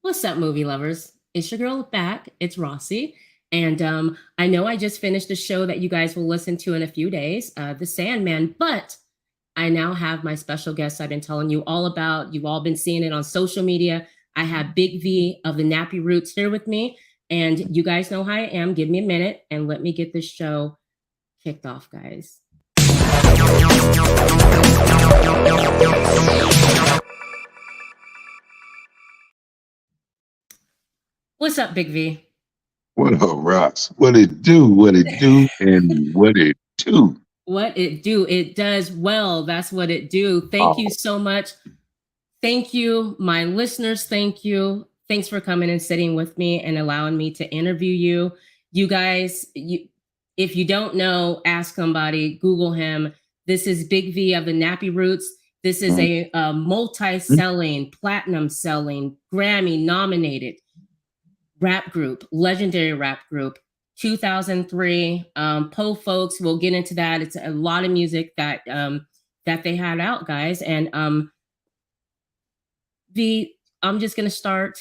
What's up, movie lovers? It's your girl back. It's Rossie. And I know I just finished a show that you guys will listen to in a few days, The Sandman, but I now have my special guest I've been telling you all about. You've all been seeing it on social media. I have Big V of the Nappy Roots here with me. And you guys know how I am. Give me a minute and let me get this show kicked off, guys. What's up, Big V? What up, Ross? What it do? What it do? And what it do? What it do? It does well. That's what it do. Thank you Oh, so much. Thank you, my listeners. Thank you. Thanks for coming and sitting with me and allowing me to interview you. You guys, if you don't know, ask somebody, Google him. This is Big V of the Nappy Roots. This is mm, a multi-selling, platinum selling, Grammy nominated rap group, legendary rap group. 2003. Po folks, we'll get into that. It's a lot of music that they had out, guys. And the I'm just gonna start.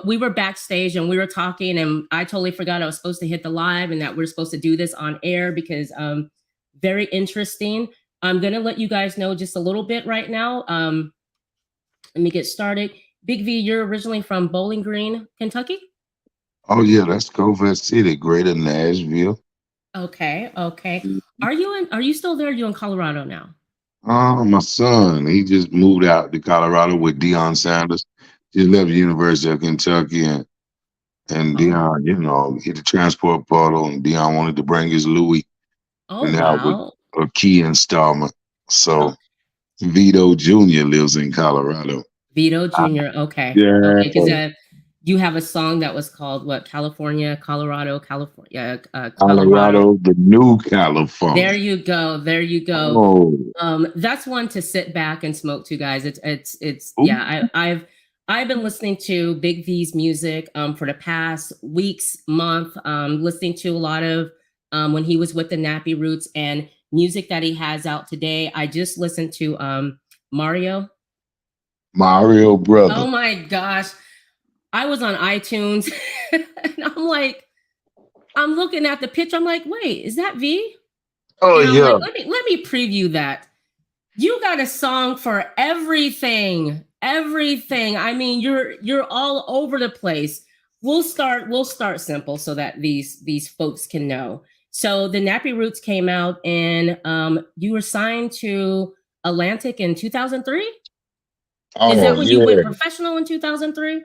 We were backstage and we were talking, and I totally forgot I was supposed to hit the live and that we're supposed to do this on air because very interesting. I'm gonna let you guys know just a little bit right now. Let me get started. Big V, you're originally from Bowling Green, Kentucky. oh yeah, that's Culver City, Greater Nashville. Okay, okay. Are you still there? You in Colorado now? My son, he just moved out to Colorado with Deion Sanders. Just left the University of Kentucky, and Oh, Deion, hit the transport portal, and Deion wanted to bring his Louis, oh and that was wow. a key installment. Oh, So Vito Jr. lives in Colorado. Vito Ah, Jr. Okay, yeah, okay. Because you have a song that was called what? California, Colorado, California, Colorado. Colorado, the new California. There you go. There you go. Oh, That's one to sit back and smoke to, guys. It's ooh, yeah. I've been listening to Big V's music for the past weeks, month. Listening to a lot of when he was with the Nappy Roots and music that he has out today. I just listened to Mario. Mario Oh brother. my gosh, I was on iTunes and I'm like, I'm looking at the picture. I'm like, wait, is that V? Oh And I'm like, yeah. let me preview that. You got a song for everything. Everything. I mean, you're all over the place. We'll start simple so that these folks can know. So the Nappy Roots came out and you were signed to Atlantic in 2003. Is Oh that when you went yeah. professional in 2003?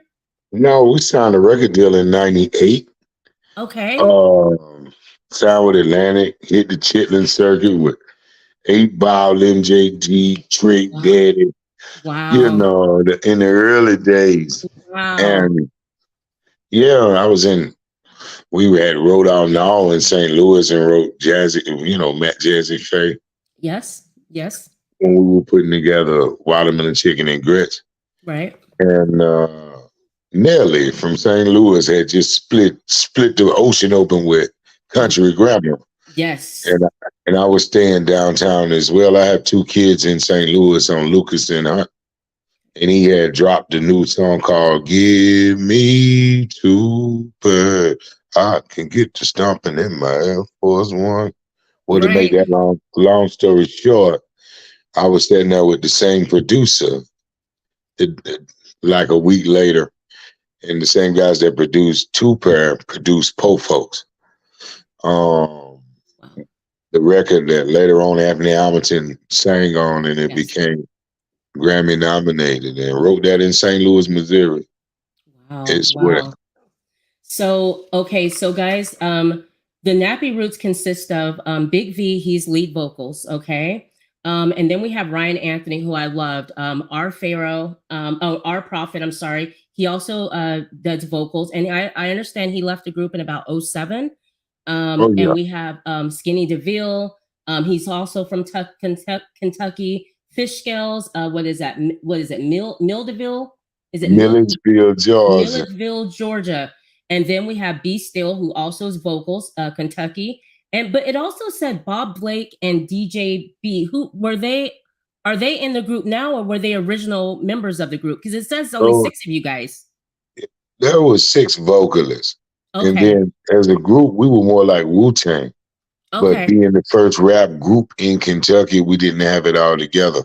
No, we signed a record deal in '98. Okay. Um, Signed with Atlantic, hit the Chitlin circuit with 8 Ball, MJG, Trick Wow. Daddy, Wow. in the early days. Wow. And yeah, we had wrote out now in St. Louis and wrote Jazzy, Matt Jazzy Faye Yes. Yes. when we were putting together Watermelon Chicken and Grits. Right. And Nelly from St. Louis had just split the ocean open with Oh, Country Grammar, yes. and I was staying downtown as well. I have two kids in St. Louis on Lucas and Hunt, and he had dropped a new song called "Give Me Two Birds." I can get to stomping in my Air Force One. Well, to make Right. that long story short, I was sitting there with the same producer, like a week later. And the same guys that produced Two Pair produced Po Folks. Um, Wow. the record that later on Anthony Hamilton sang on, and it Yes. became Grammy nominated, and wrote that in St. Louis, Missouri Wow. as well. Wow. So, okay, so guys, the Nappy Roots consist of Big V, he's lead vocals, okay? And then we have Ryan Anthony, who I loved, our Pharaoh, our Prophet, I'm sorry. He also does vocals, and I understand he left the group in about '07. Oh And yeah, we have Skinny DeVille. He's also from Kentucky. Fish Scales, what is that? What is it? Mildeville? Is it Milledgeville, Georgia. Milledgeville, Georgia. And then we have B Still, who also is vocals, Kentucky. And but it also said Bob Blake and DJ B. Who were they? Are they in the group now, or were they original members of the group? Because it says only So six of you guys. there was 6 vocalists. And Okay. then as a group, we were more like Wu-Tang. But Okay. being the first rap group in Kentucky, we didn't have it all together.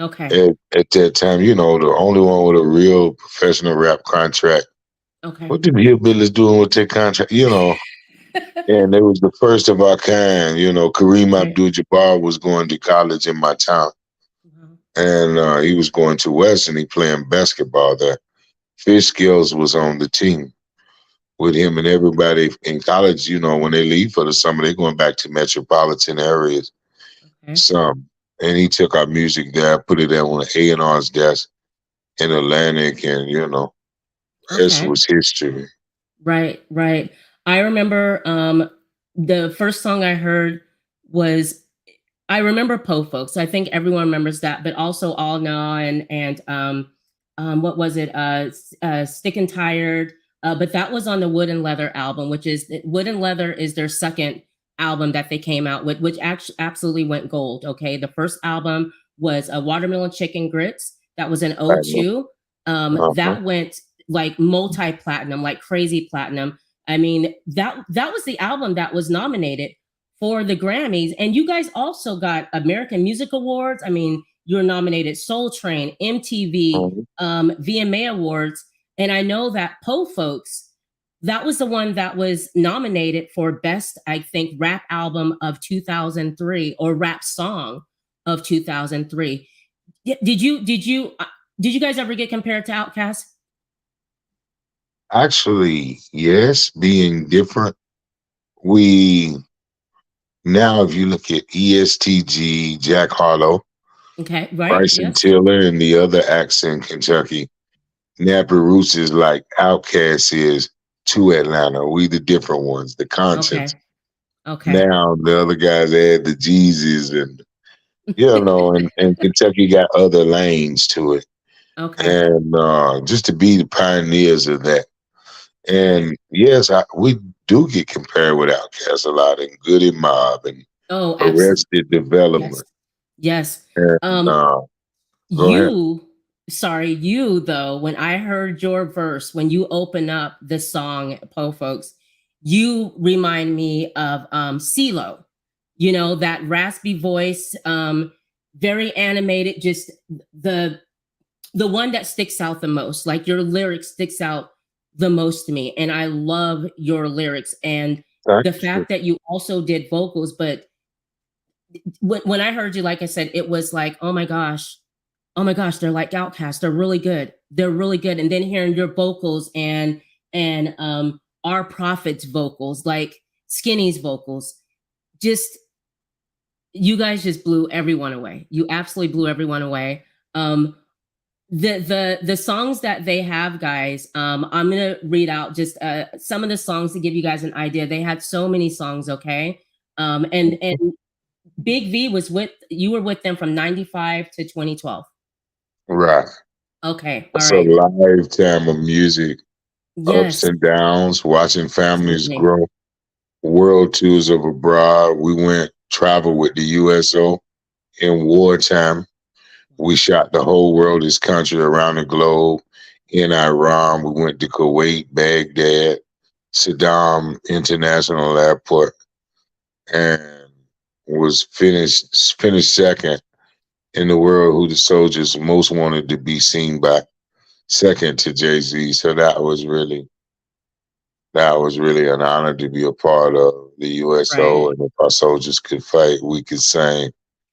Okay. At that time, you know, the only one with a real professional rap contract. Okay. What the hillbillies doing with their contract? You know, and it was the first of our kind. You know, Kareem Right. Abdul-Jabbar was going to college in my town, Wow. and he was going to West, and he playing basketball there. Fish Skills was on the team with him, and everybody in college. You know, when they leave for the summer, they're going back to metropolitan areas. Okay. Some, and he took our music there, put it there on A&R's desk in Atlantic, and you know, rest Okay. was history. Right, right. I remember the first song I heard was, I remember Po Folks. I think everyone remembers that, but also All Now and what was it? Stick and Tired. But that was on the Wood and Leather album, which is Wood and Leather is their second album that they came out with, which actually absolutely went gold. Okay, the first album was a Watermelon Chicken Grits. That was an Right now. '02. Uh-huh. That went like multi-platinum, like crazy platinum. I mean, that was the album that was nominated for the Grammys. And you guys also got American Music Awards. I mean, you were nominated Soul Train, MTV, Mhm. VMA Awards. And I know that Po Folks, that was the one that was nominated for Best, I think, Rap Album of 2003 or Rap Song of 2003. Did you guys ever get compared to Outkast? Actually, yes, being different. We now, if you look at ESTG, Jack Harlow, Okay, right? Bryson Yes. Tiller, and the other acts in Kentucky, Nappy Roots is like Outkast is to Atlanta. We the different ones, the conscience. Okay. Okay. Now the other guys add the Jeezys and you know, and Kentucky got other lanes to it. Okay. And just to be the pioneers of that. Right. And yes, we do get compared with Outkast a lot, and Goody Mob and Oh, absolutely. Arrested Yes. Development. Yes. And Um, go ahead. you, sorry, you though, when I heard your verse, when you open up the song, Po Folks, you remind me of CeeLo. You know, that raspy voice, very animated, just the the one that sticks out the most. Like your lyrics sticks out the most to me. And I love your lyrics. And Thank the you. fact that you also did vocals, but when I heard you, like I said, it was like, oh my gosh, they're like Outcast. They're really good. They're really good. And then hearing your vocals and our prophet's vocals, like Skinny's vocals, just you guys just blew everyone away. You absolutely blew everyone away. Um, the songs that they have, guys. I'm gonna read out just some of the songs to give you guys an idea. They had so many songs. Okay, and Big V was with you were with them from '95 to 2012. Right. Okay, all It's a right. lifetime of music, ups Yes, and downs, watching families absolutely. grow, world tours of abroad. We went travel with the USO in wartime. We shot the whole world, this country around the globe. In Iran, we went to Kuwait, Baghdad, Saddam International Airport, and was finished second in the world who the soldiers most wanted to be seen by, second to Jay-Z. So that was really an honor to be a part of the USO. Right, And if our soldiers could fight, we could sing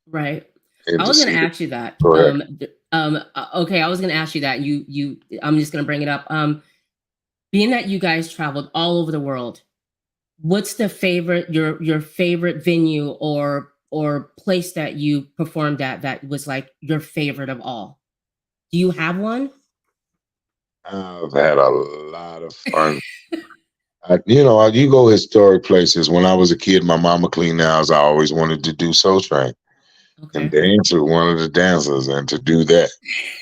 right. and I to was gonna see the ask you that. correct. Okay, I was gonna ask you that. I'm just gonna bring it up. Being that you guys traveled all over the world, what's the favorite your favorite venue or place that you performed at that was like your favorite of all? Do you have one? I've had a lot of fun. You go historic places. When I was a kid, my mama cleaned the house. I always wanted to do Soul Train and Okay. dance with one of the dancers, and to do that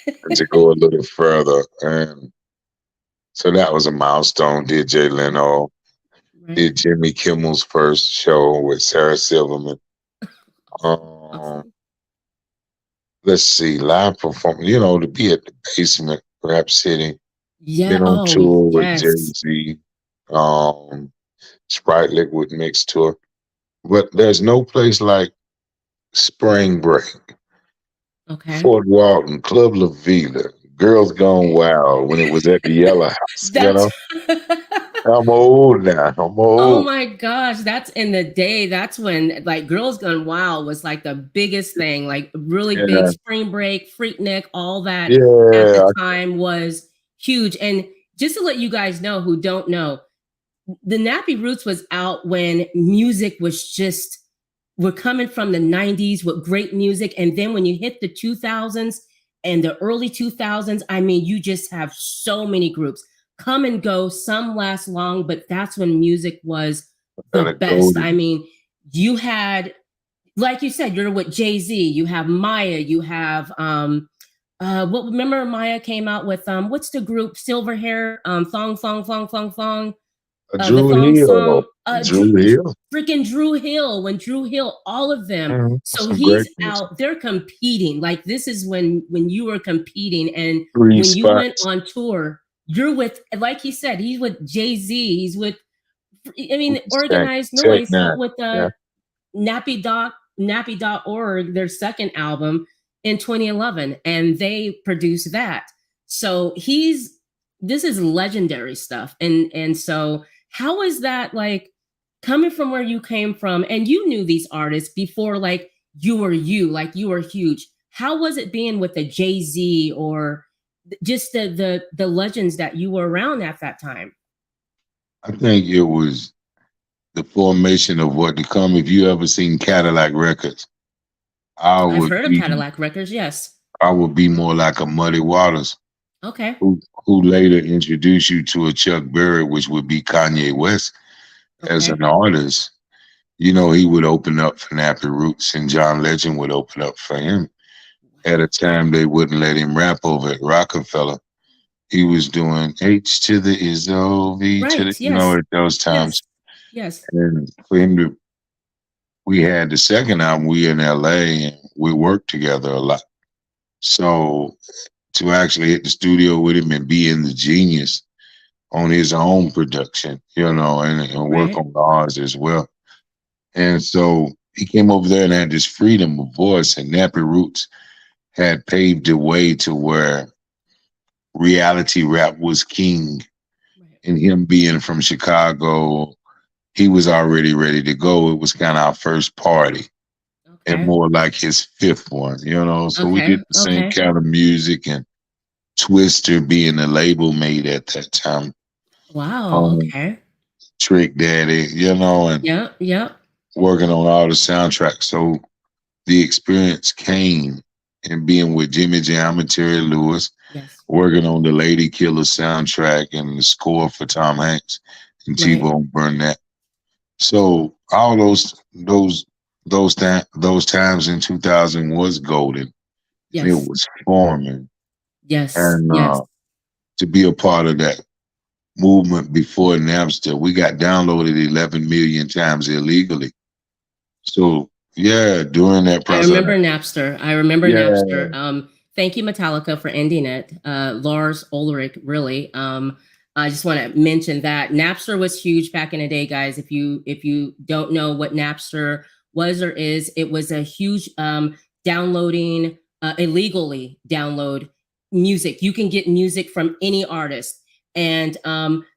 and to go a little further. And so that was a milestone. Did Jay Leno, Right. did Jimmy Kimmel's first show with Sarah Silverman. Awesome. Um, Awesome. let's see, live performance. To be at the basement, Rap City. Yeah. Been on Oh, tour with yes. Jay-Z, um, Sprite Liquid Mix Tour. But there's no place like Spring Break, Okay. Fort Walton, Club La Vida, Girls Gone Wild when it was at the Yellow House, you That's know? I'm old now. I'm Oh old. my gosh, that's in the day. That's when like Girls Gone Wild was like the biggest thing, like really big. Yeah. Spring Break, Freaknik, all that at the Yeah. time was huge. And just to let you guys know who don't know, the Nappy Roots was out when music was just, we're coming from the 90s with great music. And then when you hit the 2000s and the early 2000s, I mean, you just have so many groups come and go. Some last long, but that's when music was the Kind of best. I golden. mean, you had, like you said, you're with Jay-Z, you have Maya, you have, what, remember Maya came out with, what's the group, Silver Hair, Thong, Thong, Thong, Thong, Thong, the Drew thong Hill. song, Drew Hill. freaking Drew Hill, when Drew Hill, all of them. So Some great he's music. out, they're competing. Like this is when you were competing, and Three when you went spots. on tour, you're with, like he said, he's with Jay-Z, he's with, I mean, Organized Tech Noise Nine. out with Yeah. Nappy.org, their second album in 2011, and they produced that. So this is legendary stuff. And so how is that like coming from where you came from and you knew these artists before, like like you were huge. How was it being with the Jay-Z or just the legends that you were around at that time? I think it was the formation of what to come. If you ever seen Cadillac Records, I I've would heard of be Cadillac Records, yes. I would be more like a Muddy Waters, Okay. who later introduced you to a Chuck Berry, which would be Kanye West as Okay. an artist. You know, he would open up for Nappy Roots and John Legend would open up for him. At a Wow. time they wouldn't let him rap over at Rockefeller. He was doing H to the Izzo, V to the, Right. Yes. at those times. Yes. Yes. And for him to, we had the second album, we in LA, and we worked together a lot. So to actually hit the studio with him and be in the genius on his own production, and work Right. on ours as well. And so he came over there and had this freedom of voice, and Nappy Roots had paved the way to where reality rap was king. Right. And him being from Chicago, he was already ready to go. It was kind of our first party and Okay. more like his fifth one. So we did Okay. the same Okay. kind of music, and Twister being the label mate at that time. Wow. Um, Okay. Trick Daddy, and Yeah. Yeah. working on all the soundtracks. So the experience came in being with Jimmy Jam and Terry Lewis, Yes. working on the Lady Killer soundtrack and the score for Tom Hanks and Right. T-Bone Burnett. So all those times in 2000 was golden, and it Yes. was forming. Yes. And Yes. to be a part of that movement before Napster, we got downloaded 11 million times illegally. So yeah, during that I process, remember Napster. I remember yeah, Napster. Thank you, Metallica, for ending it. Lars Ulrich, really. I just want to mention that Napster was huge back in the day, guys. If you don't know what Napster was or is, it was a huge downloading, illegally download music. You can get music from any artist. And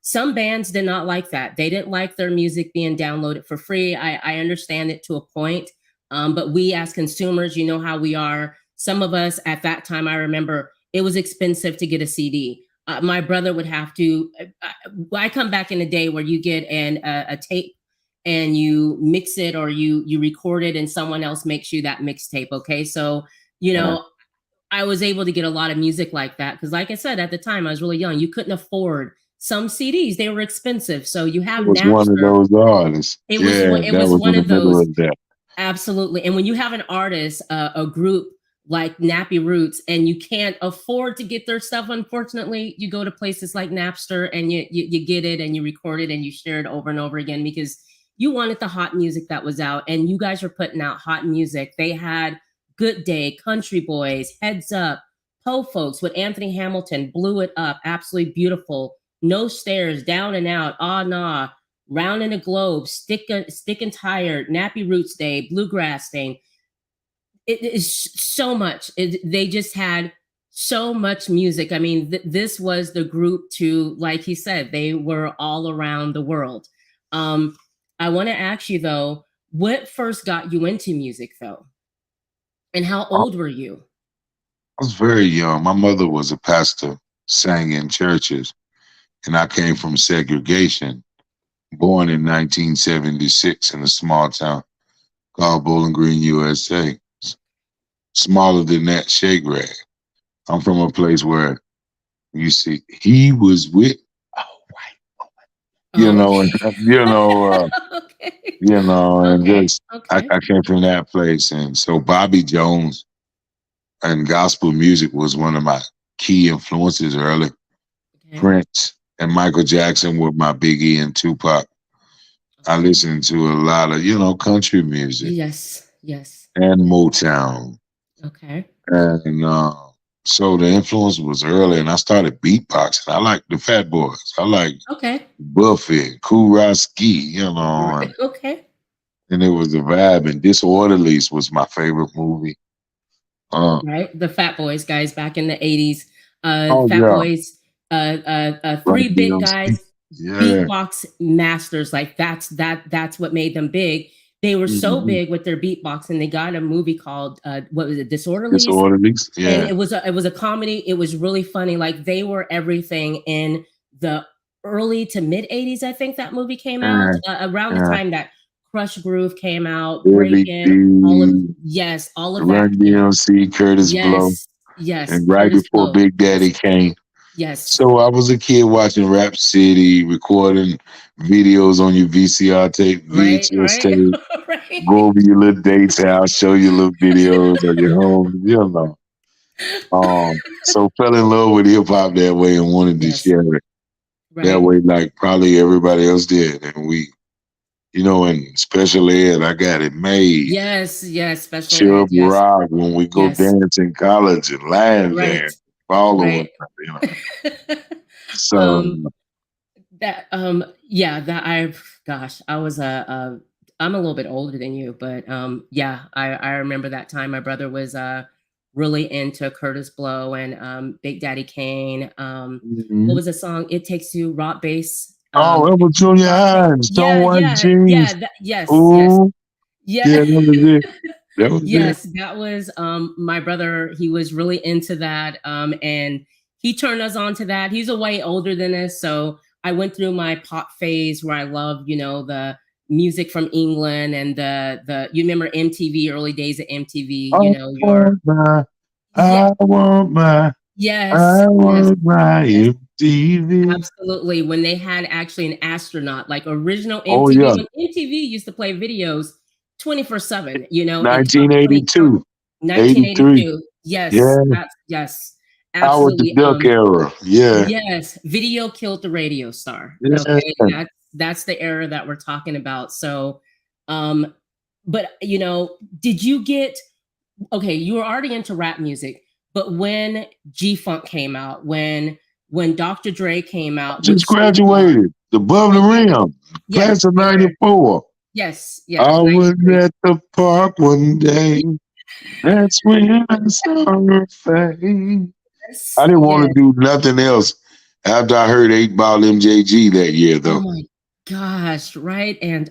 some bands did not like that. They didn't like their music being downloaded for free. I understand it to a point, but we as consumers, you know how we are. Some of us at that time, I remember it was expensive to get a CD. My brother would have to. I come back in a day where you get a tape and you mix it or you record it and someone else makes you that mixtape. Okay, so you yeah. know I was able to get a lot of music like that because, like I said, at the time I was really young. You couldn't afford some CDs; they were expensive. So you It have was one of Napster. those artists. It was Yeah, it that was was in one the of middle those. of that. Absolutely. And when you have an artist, a group like Nappy Roots, and you can't afford to get their stuff, unfortunately, you go to places like Napster and you get it and you record it and you share it over and over again because you wanted the hot music that was out. And you guys were putting out hot music. They had Good Day, Country Boys, Heads Up, Ho Folks with Anthony Hamilton blew it up. Absolutely beautiful. No Stairs, Down and Out, Ah Nah, Round in a Globe, Stick and Tired, Nappy Roots Day, Bluegrass Thing. It is so much. They just had so much music. I mean, this was the group to, like he said, they were all around the world. I want to ask you though, what first got you into music though? And how I old were you? was very young. My mother was a pastor, sang in churches, and I came from segregation. Born in 1976 in a small town called Bowling Green, USA. Smaller than that, Shea Rag. I'm from a place where you see he was with, oh, right, you Oh, know, okay. and Okay. and Okay. just Okay. I came from that place, and so Bobby Jones and gospel music was one of my key influences early. Okay. Prince and Michael Jackson were my Biggie and Tupac. I Okay. listened to a lot of country music Yes. Yes. and Motown, Okay. and so the influence was early, and I started beatboxing. I like the Fat Boys. I like Okay. Buffett, Cool Roski, Right. Okay. and it was a vibe. And Disorderlies was my favorite movie. Uh, Right. The Fat Boys guys back in the 80s. oh Fat yeah, Boys, Run three bit DMC. guys, Yeah. beatbox masters. Like that's what made them big. They were so Mm-hmm. big with their beatbox, and they got a movie called what was it, Disorderlies? Disorderlies. And Yeah. it was a comedy. It was really funny. Like they were everything in the early to mid 80s. I think that movie came out Yeah. around the Yeah. time that Crush Groove came out, Billy Breakin', all of D, yes, all of that Run came out. DMC, Curtis Blow, Yes, yes, and right Curtis before Blow. Big Yes, Daddy came. yes. So I was a kid watching Rap City, recording videos on your VCR tape, Right, VHS right, tape. Go right. over your little date's house, show you little videos of your home, So fell in love with hip hop that way and wanted to Yes, share it that right. way, like probably everybody else did. And we, in special ed, I got it made. Yes, yes, special ed. Chub Yes, Rock when we go yes. dance in college and line Right, dance, following, right. you know. So um that yeah, that I've gosh, I was I'm a little bit older than you, but yeah, I remember that time my brother was really into Curtis Blow and Big Daddy Kane. What mhm. was the song? It Takes Two, rock bass. Oh, Ever Junior Rock bass. Hines, don't Yeah, want yeah, yeah, jeans. yes, yes. Ooh, Yeah. yeah, that was it. That was it. Yes, that was my brother. He was really into that. And he turned us on to that. He's a way older than us. So I went through my pop phase where I loved, the music from England and the you remember MTV, early days of MTV, I want my, yeah, yes, I yes, want my yes. MTV. Absolutely. When they had actually an astronaut, like original Oh MTV, yeah, when MTV used to play videos 24/7, and top 20 count 1982, 83. 1982. Yes, Yeah, that's yes, Howard the absolutely. Duck era. Yeah, Yes, video killed the radio star. yeah. Okay, that's the era that we're talking about. So, um, but did you get okay? You were already into rap music, but when G Funk came out, when Dr. Dre came out with Just Snoop Dogg, graduated above the okay, rim, class yes, of you were. '94. Yes, yes, I was 93. at the park one day. That's when I saw her face. I Yes, didn't want to yes. do nothing else after I heard 8 Ball MJG that year, Oh though. my gosh, right? And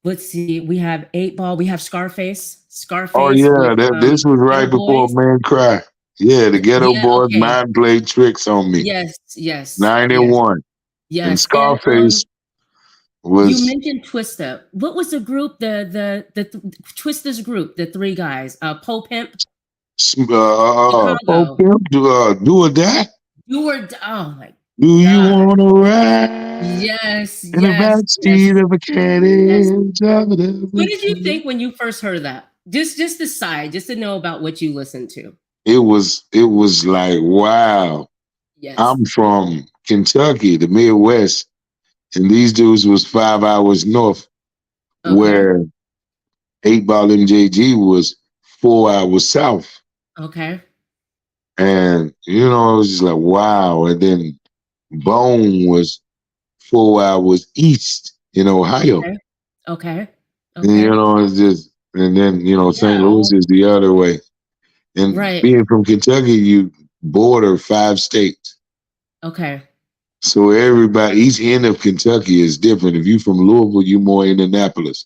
let's see, we have 8 Ball, we have Scarface, Oh Scarface with yeah, this was right Ghetto before Boys. Man Cry. Yeah, the Ghetto Yeah, Boys okay. mind played tricks on me. Yes, yes, yes, 91. And yes. And Scarface you was mentioned Twista. What was the group? Twista's group, the three guys. Poe Pimp, Pope Chicago. Pimp, do or die. Oh my Do you God. wanna ride Yes, in the yes, yes, backseat of a yes. caddy? What did you think when you first heard that? Just decide, just to know about what you listened to. It was like, wow. Yes. I'm from Kentucky, the Midwest, and these dudes was 5 hours north, Okay. where 8 Ball MJG was 4 hours south. Okay. And it was just like wow. And then Bone was 4 hours east in Ohio. Okay. Okay. And, Okay. it's just, and then St. Yeah. Louis is the other way. And Right. being from Kentucky, you border 5 states. Okay. So everybody, each end of Kentucky is different. If you from Louisville, you more Indianapolis,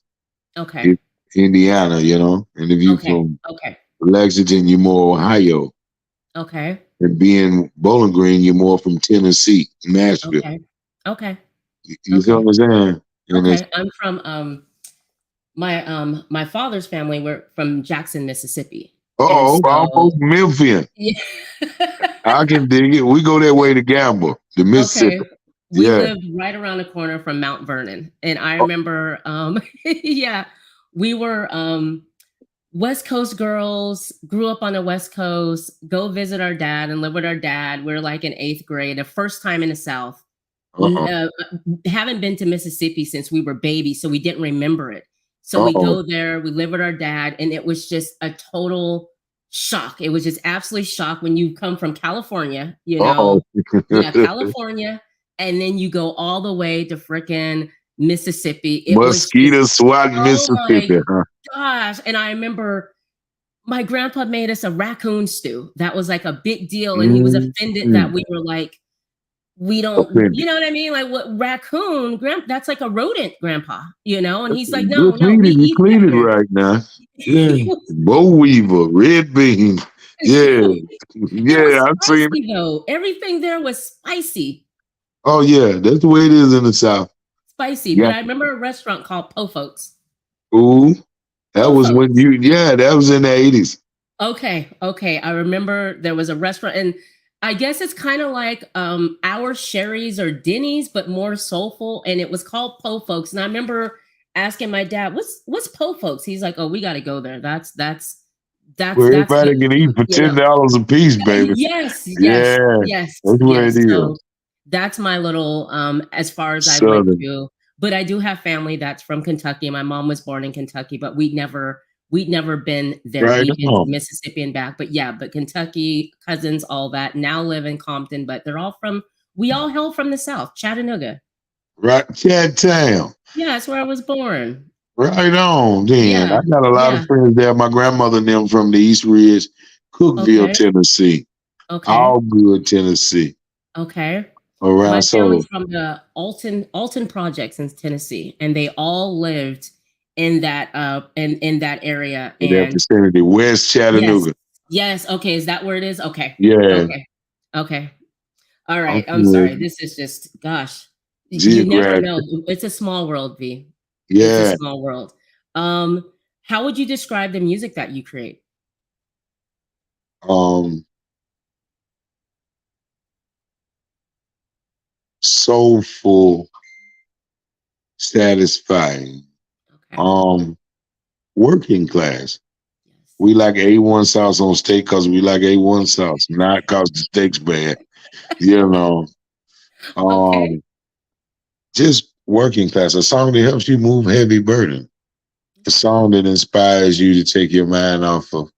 Okay. if, Indiana, and if you Okay. from Okay. Lexington, you more Ohio. Okay. And being Bowling Green, you're more from Tennessee, Nashville. Okay. Okay. You see what Okay. I'm saying? And it's Okay. I'm from my father's family were from Jackson, Mississippi. And almost so Memphis. yeah. I can dig it. We go that way to gamble, the Mississippi. Okay. We Yeah. lived right around the corner from Mount Vernon. And I Oh, remember yeah, we were West Coast girls, grew up on the West Coast, go visit our dad and live with our dad. We're like in 8th grade, the first time in the South. uh-oh. Haven't been to Mississippi since we were babies, so we didn't remember it. So we Uh-oh. go there, we live with our dad, and it was just a total shock. It was just absolutely shock when you come from California, Uh-oh. yeah, California, and then you go all the way to frickin' Mississippi. It was just, Mosquito swat oh my Mississippi, huh? gosh. And I remember my grandpa made us a raccoon stew. That was like a big deal. And he was offended that Mm-hmm. we were like, we don't, you Offended. know what I mean? Like what raccoon, that's like a rodent, grandpa, And he's like, Good no, we cleaning. You eat that clean it here. right now. Yeah. Boll weevil, red beans. Yeah. It was Yeah, I've seen it. spicy though. Everything there was spicy, Oh, yeah. That's the way it is in the South. spicy. But Yeah. I remember a restaurant called Po Folks. Ooh. That Po was when Folks. that was in the 80s. Okay, okay. I remember there was a restaurant, and I guess it's kind of like our Sherry's or Denny's, but more soulful. And it was called Po Folks. And I remember asking my dad, "What's Po Folks?" He's like, "Oh, we got to go there. Where That's good everybody can eat food." for $10 a piece, baby. Yes, yes, Yeah. yes, That's where it yes. So is. that's my little as far as I went Southern. to. But I do have family that's from Kentucky. My mom was born in Kentucky, but we'd never been there. Right We've been to on. Mississippi and back. But yeah, but Kentucky, cousins, all that. Now live in Compton, but we all hail from the South, Chattanooga. Right. Chat Town. Yeah, that's where I was born. Right on, then. I Yeah, got a lot of yeah. friends there. My grandmother and them from the East Ridge, Cookville, Okay, Tennessee. okay, All good Tennessee. okay. Around My so family's from the Alton projects in Tennessee, and they all lived in that area. in that And vicinity, West yes, Chattanooga. yes, okay, is that where it is? Okay, Yeah. okay, okay. All I'm right. I'm sorry. familiar. This is just, gosh, you never Geographic. know. It's a small world, V. It's a Yeah. small world. How would you describe the music that you create? Um Soulful, satisfying. Okay. Um Working class. Yes. We like A1 sauce on steak because we like A1 sauce, not because the steak's bad. You know. Okay. Um just working class. A song that helps you move heavy burden. A song that inspires you to take your mind off of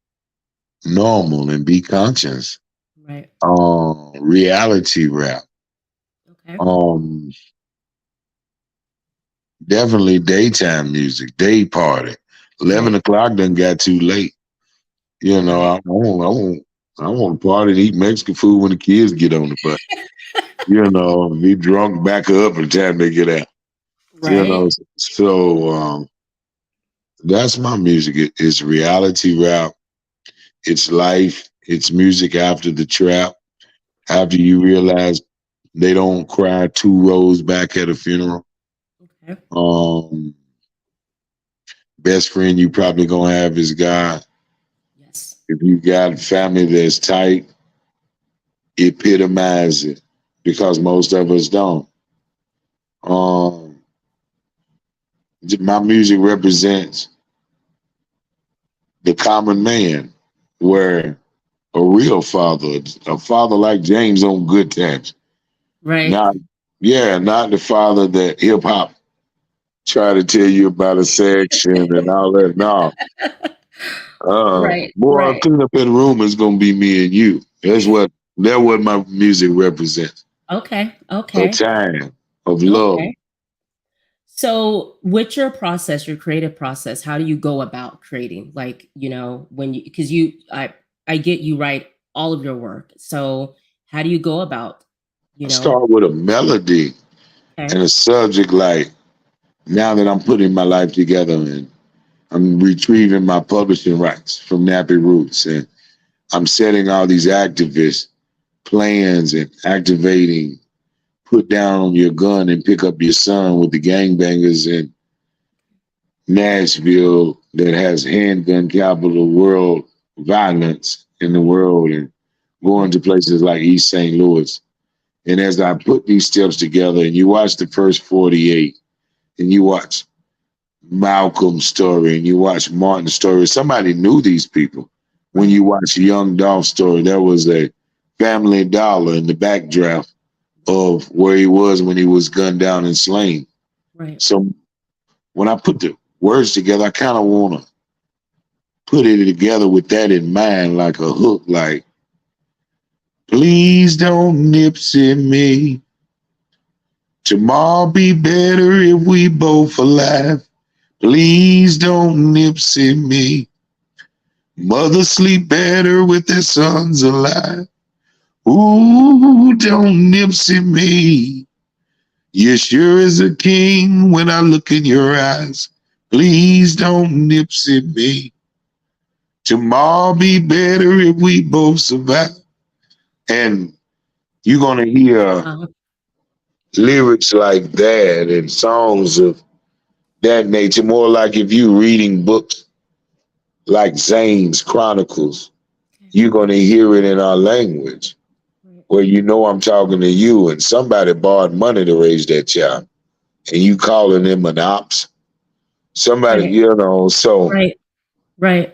normal and be conscious. Right. Reality rap. Okay. Um, Definitely daytime music, day party. 11 o'clock done got too late. Right. I want to party and eat Mexican food when the kids get on the bus. Be drunk back up by the time they get out. Right. So that's my music. It's reality rap. It's life. It's music after the trap. After you realize they don't cry 2 rows back at a funeral. Okay. Best friend you probably gonna have is God. Yes. If you got family that's tight, epitomize it because most of us don't. Um, my music represents the common man, where a father like James on Good Times, Right. not not the father that hip hop try to tell you about a section and all that. No, Right, Boy, right. clean up that room is gonna be me and you. That's what my music represents. Okay, A okay, time of love. okay. So, with your process, your creative process, how do you go about creating? Like, when you, because I get you write all of your work. So, how do you go about, I you know? start with a melody Okay, and a subject like now that I'm putting my life together and I'm retrieving my publishing rights from Nappy Roots and I'm setting all these activist plans and activating, put down your gun and pick up your son with the gangbangers in Nashville that has handgun capital world violence in the world and going right, to places like East St. Louis. And as I put these steps together and you watch the first 48 and you watch Malcolm's story and you watch Martin's story, somebody knew these people. When right, you watch Young Dolph's story, there was a family dollar in the backdraft of where he was when he was gunned down and slain. right. So when I put the words together, I kind of want to put it together with that in mind, like a hook, like, please don't nipsey me. Tomorrow be better if we both alive. Please don't nipsey me. Mothers sleep better with their sons alive. Ooh, don't nipsey me. You sure is a king when I look in your eyes. Please don't nipsey me. Tomorrow be better if we both survive. And you're gonna hear Uh, lyrics like that and songs of that nature, more like if you're reading books like Zane's Chronicles, okay, you're gonna hear it in our language, right, where I'm talking to you and somebody borrowed money to raise that child, and you calling them an ops. Somebody, right, so right, right,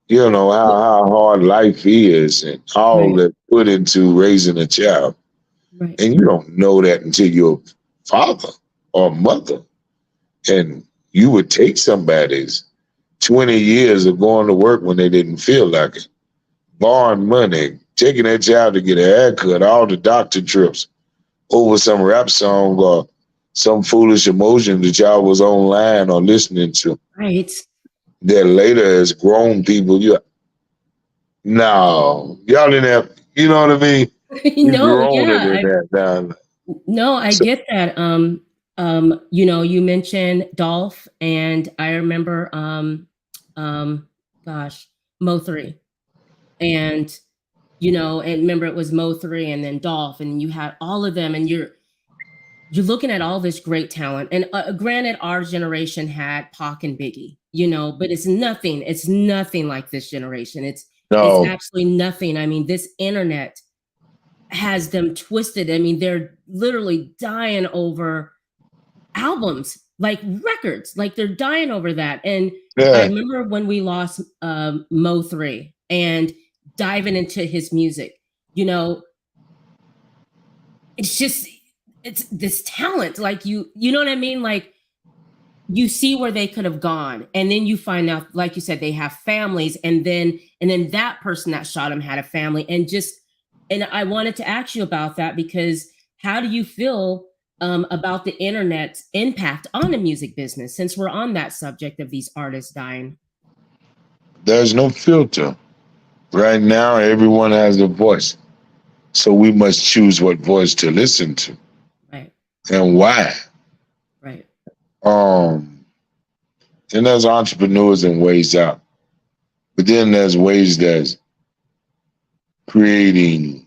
how hard life is and all right, that put into raising a child. right, And you don't know that until you're father or mother. And you would take somebody's 20 years of going to work when they didn't feel like it, borrowing money, taking that child to get a haircut, all the doctor trips over some rap song or some foolish emotion that y'all was online or listening to. right. That later as grown people, no, y'all didn't have, you know what I mean? You No, grown it yeah, in that down. no, I So get that. You mentioned Dolph, and I remember, um, gosh, Mo3, and and remember it was Mo3, and then Dolph, and you had all of them, and you're looking at all this great talent. And granted, our generation had Pac and Biggie, but it's nothing like this generation. It's no, absolutely nothing. I mean, this internet has them twisted. I mean, they're literally dying over albums, like records, like they're dying over that. And I yeah, remember when we lost Mo3 and diving into his music, you know, it's just it's this talent. Like you know what I mean? Like you see where they could have gone. And then you find out, like you said, they have families, and then that person that shot him had a family. And I wanted to ask you about that because how do you feel about the internet's impact on the music business since we're on that subject of these artists dying? there's no filter. Right now, everyone has a voice. So we must choose what voice to listen to Right, and why. right, Um, and there's entrepreneurs and ways out. But then there's ways that's creating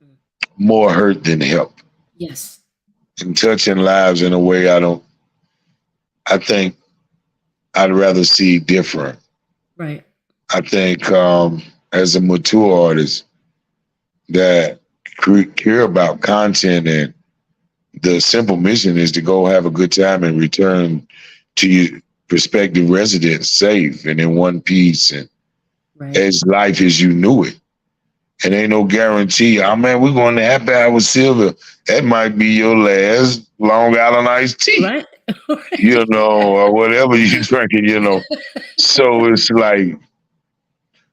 mm, more hurt than help yes, and touching lives in a way I think I'd rather see different. right, I think as a mature artist that care about content and the simple mission is to go have a good time and return to your prospective residents safe and in one piece and right. as life as you knew it. And ain't no guarantee. Oh man, we're going to Happy Hour with Silver. That might be your last Long Island iced tea. Right. you know, or whatever you drinking, you know. So it's like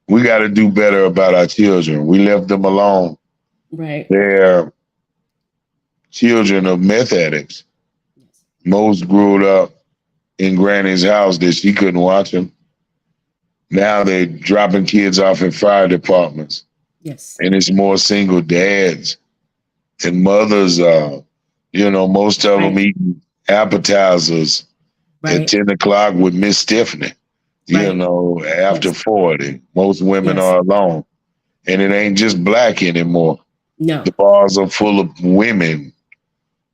we got to do better about our children. We left them alone. Right. They're children of meth addicts. Yes. Most grew up in Granny's house that she couldn't watch them. Now they're dropping kids off in fire departments, Yes. and it's more single dads and mothers. You know, most of them Right. eating appetizers at Right. 10 o'clock with Miss Stephanie. You Right. know, after Yes. 40, most women Yes. are alone, and it ain't just black anymore. No. The bars are full of women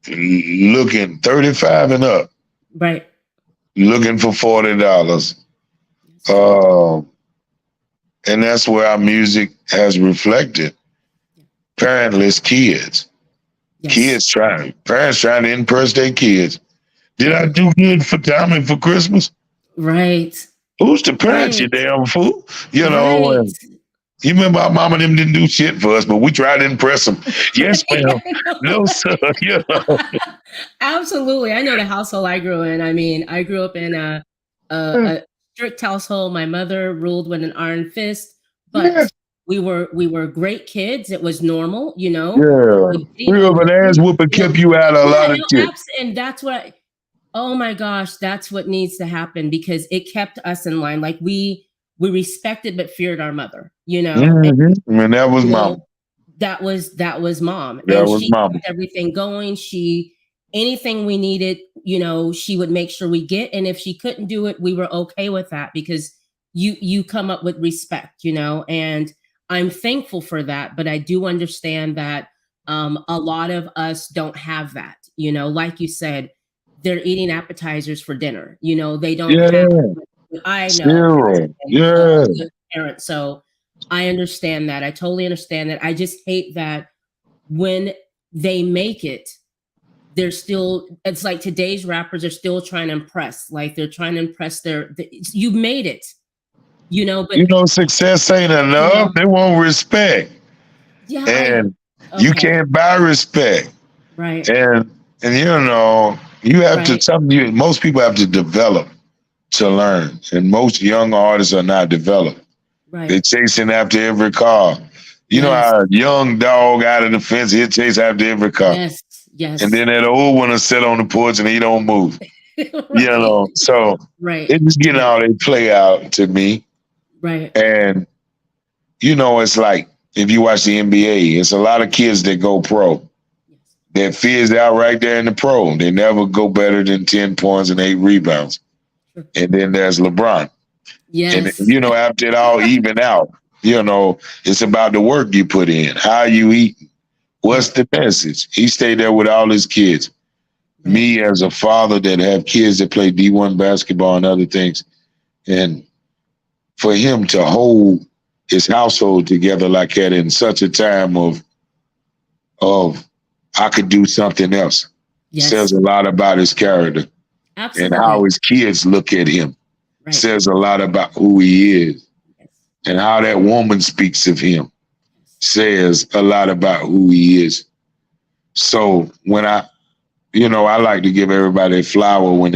looking 35 and up, Right. looking for $40. Yes. Uh, and that's where our music has reflected parentless kids. Yes. Parents trying to impress their kids. Did I do good for Tommy for Christmas? Right. Who's the parent, you Right. damn fool? You know, Right. and you remember our mama and them didn't do shit for us, but we tried to impress them. Yes, Yeah, ma'am. I No, know. sir. You know. Absolutely. I know the household I grew in. I mean, I grew up in a strict household. My mother ruled with an iron fist, but Yeah. we were great kids. It was normal, you know. Yeah. Getting Real of older, an ass whooping you know. kept you out of a Yeah, lot of no, shit. and that's what. Oh my gosh, that's what needs to happen because it kept us in line. Like we respected but feared our mother, you know. And that was You know, mama. that was mom, That and was she mama. kept everything going. She anything we needed, you know, she would make sure we get, and if she couldn't do it, we were okay with that because you come up with respect, you know, and I'm thankful for that, but I do understand that a lot of us don't have that, you know, like you said, they're eating appetizers for dinner, you know, they don't have Yeah. what I know as Zero. a Yeah. good parent. So I understand that. I totally understand that. I just hate that when they make it, they're still, it's like today's rappers are still trying to impress. Like they're trying to impress you made it, you know, but, You know, success ain't you enough. know, They want respect. yeah, And you okay, can't buy respect. right, And you know, you have to right, most people have to develop to learn. And most young artists are not developed. They're right. chasing after every car. You know Yes, how a young dog out of the fence, he'll chase after every car. yes, And yes, then that old one will sit on the porch and he don't move. You right, know, so right, it's just getting right, all they play out to me. right. And you know, it's like if you watch the NBA, it's a lot of kids that go pro. Yes, That fizz out right there in the pro. They never go better than 10 points and 8 rebounds. sure. And then there's LeBron. And Yes, you know, after it all even out, you know, it's about the work you put in, how you eat, what's right, the message. He stayed there with all his kids. right. Me as a father that have kids that play D1 basketball and other things, and for him to hold his household together like that in such a time of I could do something else says Yes, a lot about his character and how absolutely. his kids look at him. Right. Says a lot about who he is Yes, and how that woman speaks of him yes, says a lot about who he is. So when I like to give everybody a flower when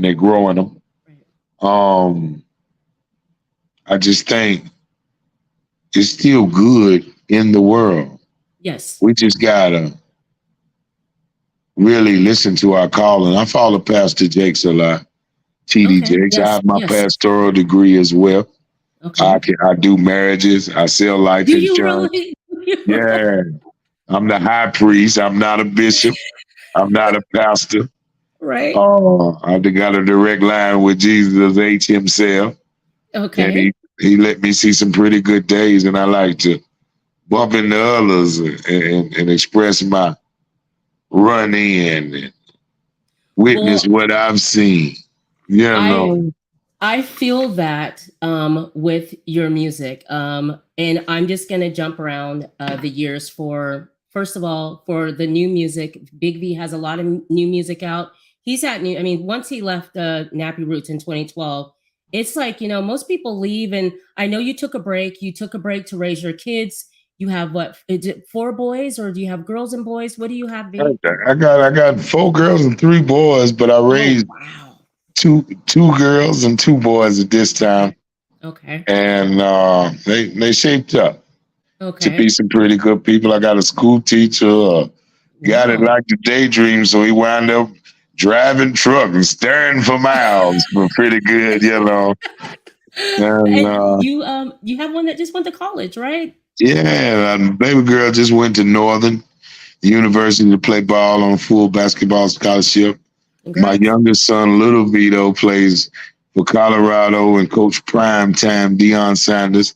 they're growing them. right. Um, I just think it's still good in the world. Yes. We just gotta really listen to our calling. I follow Pastor Jakes a lot. TD Okay. Jakes. I Yes. have my Yes. pastoral degree as well. Okay. I do marriages. I sell life Do you insurance. really? Do you really? Yeah, I'm the high priest. I'm not a bishop. I'm not a pastor. Right. Oh, I've got a direct line with Jesus H himself, and he Okay. he let me see some pretty good days, and I like to bump into others and express my run in and witness Well, what I've seen. You I know, I feel that with your music, and I'm just gonna jump around the years for first of all for the new music. Big V has a lot of new music out. He's had new. I mean, once he left Nappy Roots in 2012, it's like you know most people leave, and I know you took a break. You took a break to raise your kids. you have what? Is it 4 boys, or do you have girls and boys? What do you have, I B? I got 4 girls and 3 boys, but I Oh, raised wow. two girls and 2 boys at this Okay. time, Okay. and they shaped up to be Okay. some pretty good people. I got a school teacher, guy that Wow. liked to daydream, so he wound up driving truck and staring for miles, but pretty good, you know. And And you have one that just went to college, right? yeah, baby girl just went to Northern University to play ball on a full basketball scholarship. My Congrats. youngest son, little Vito, plays for Colorado and Coach Prime Time Deion Sanders,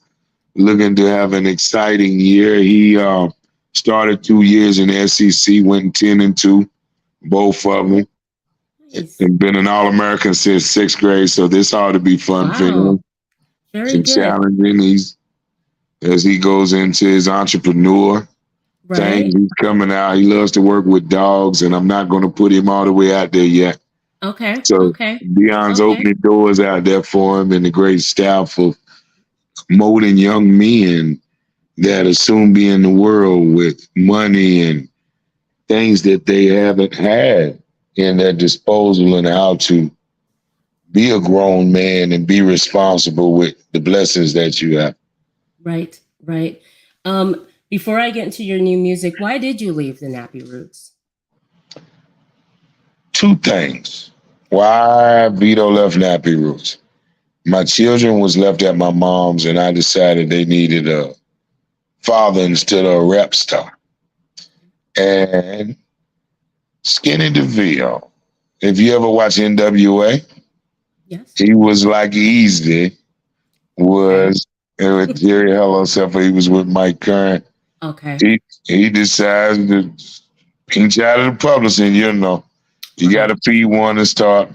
looking to have an exciting year. He started 2 years in the SEC, went 10-2, both of them, Nice. and been an All American since 6th grade. So this ought to be fun for Wow. him Very and good. challenging. He's as he goes into his entrepreneur thing. Right. He's coming out. He loves to work with dogs, and I'm not going to put him all the way out there yet. Okay. So Okay. Deion's Okay. opening doors out there for him and the great staff of molding young men that'll soon be in the world with money and things that they haven't had in their disposal, and how to be a grown man and be responsible with the blessings that you have. Right. Right. Before I get into your new music, why did you leave the Nappy Roots? 2 things. Why Vito left Nappy Roots. My children was left at my mom's, and I decided they needed a father instead of a rap star. And Skinny DeVille. If you ever watch NWA, Yes. he was like Easy Okay. was with Jerry Hello, except for he was with Mike Curran. Okay. He decided to pinch out of the publishing, you know. You Wow. gotta feed one and starve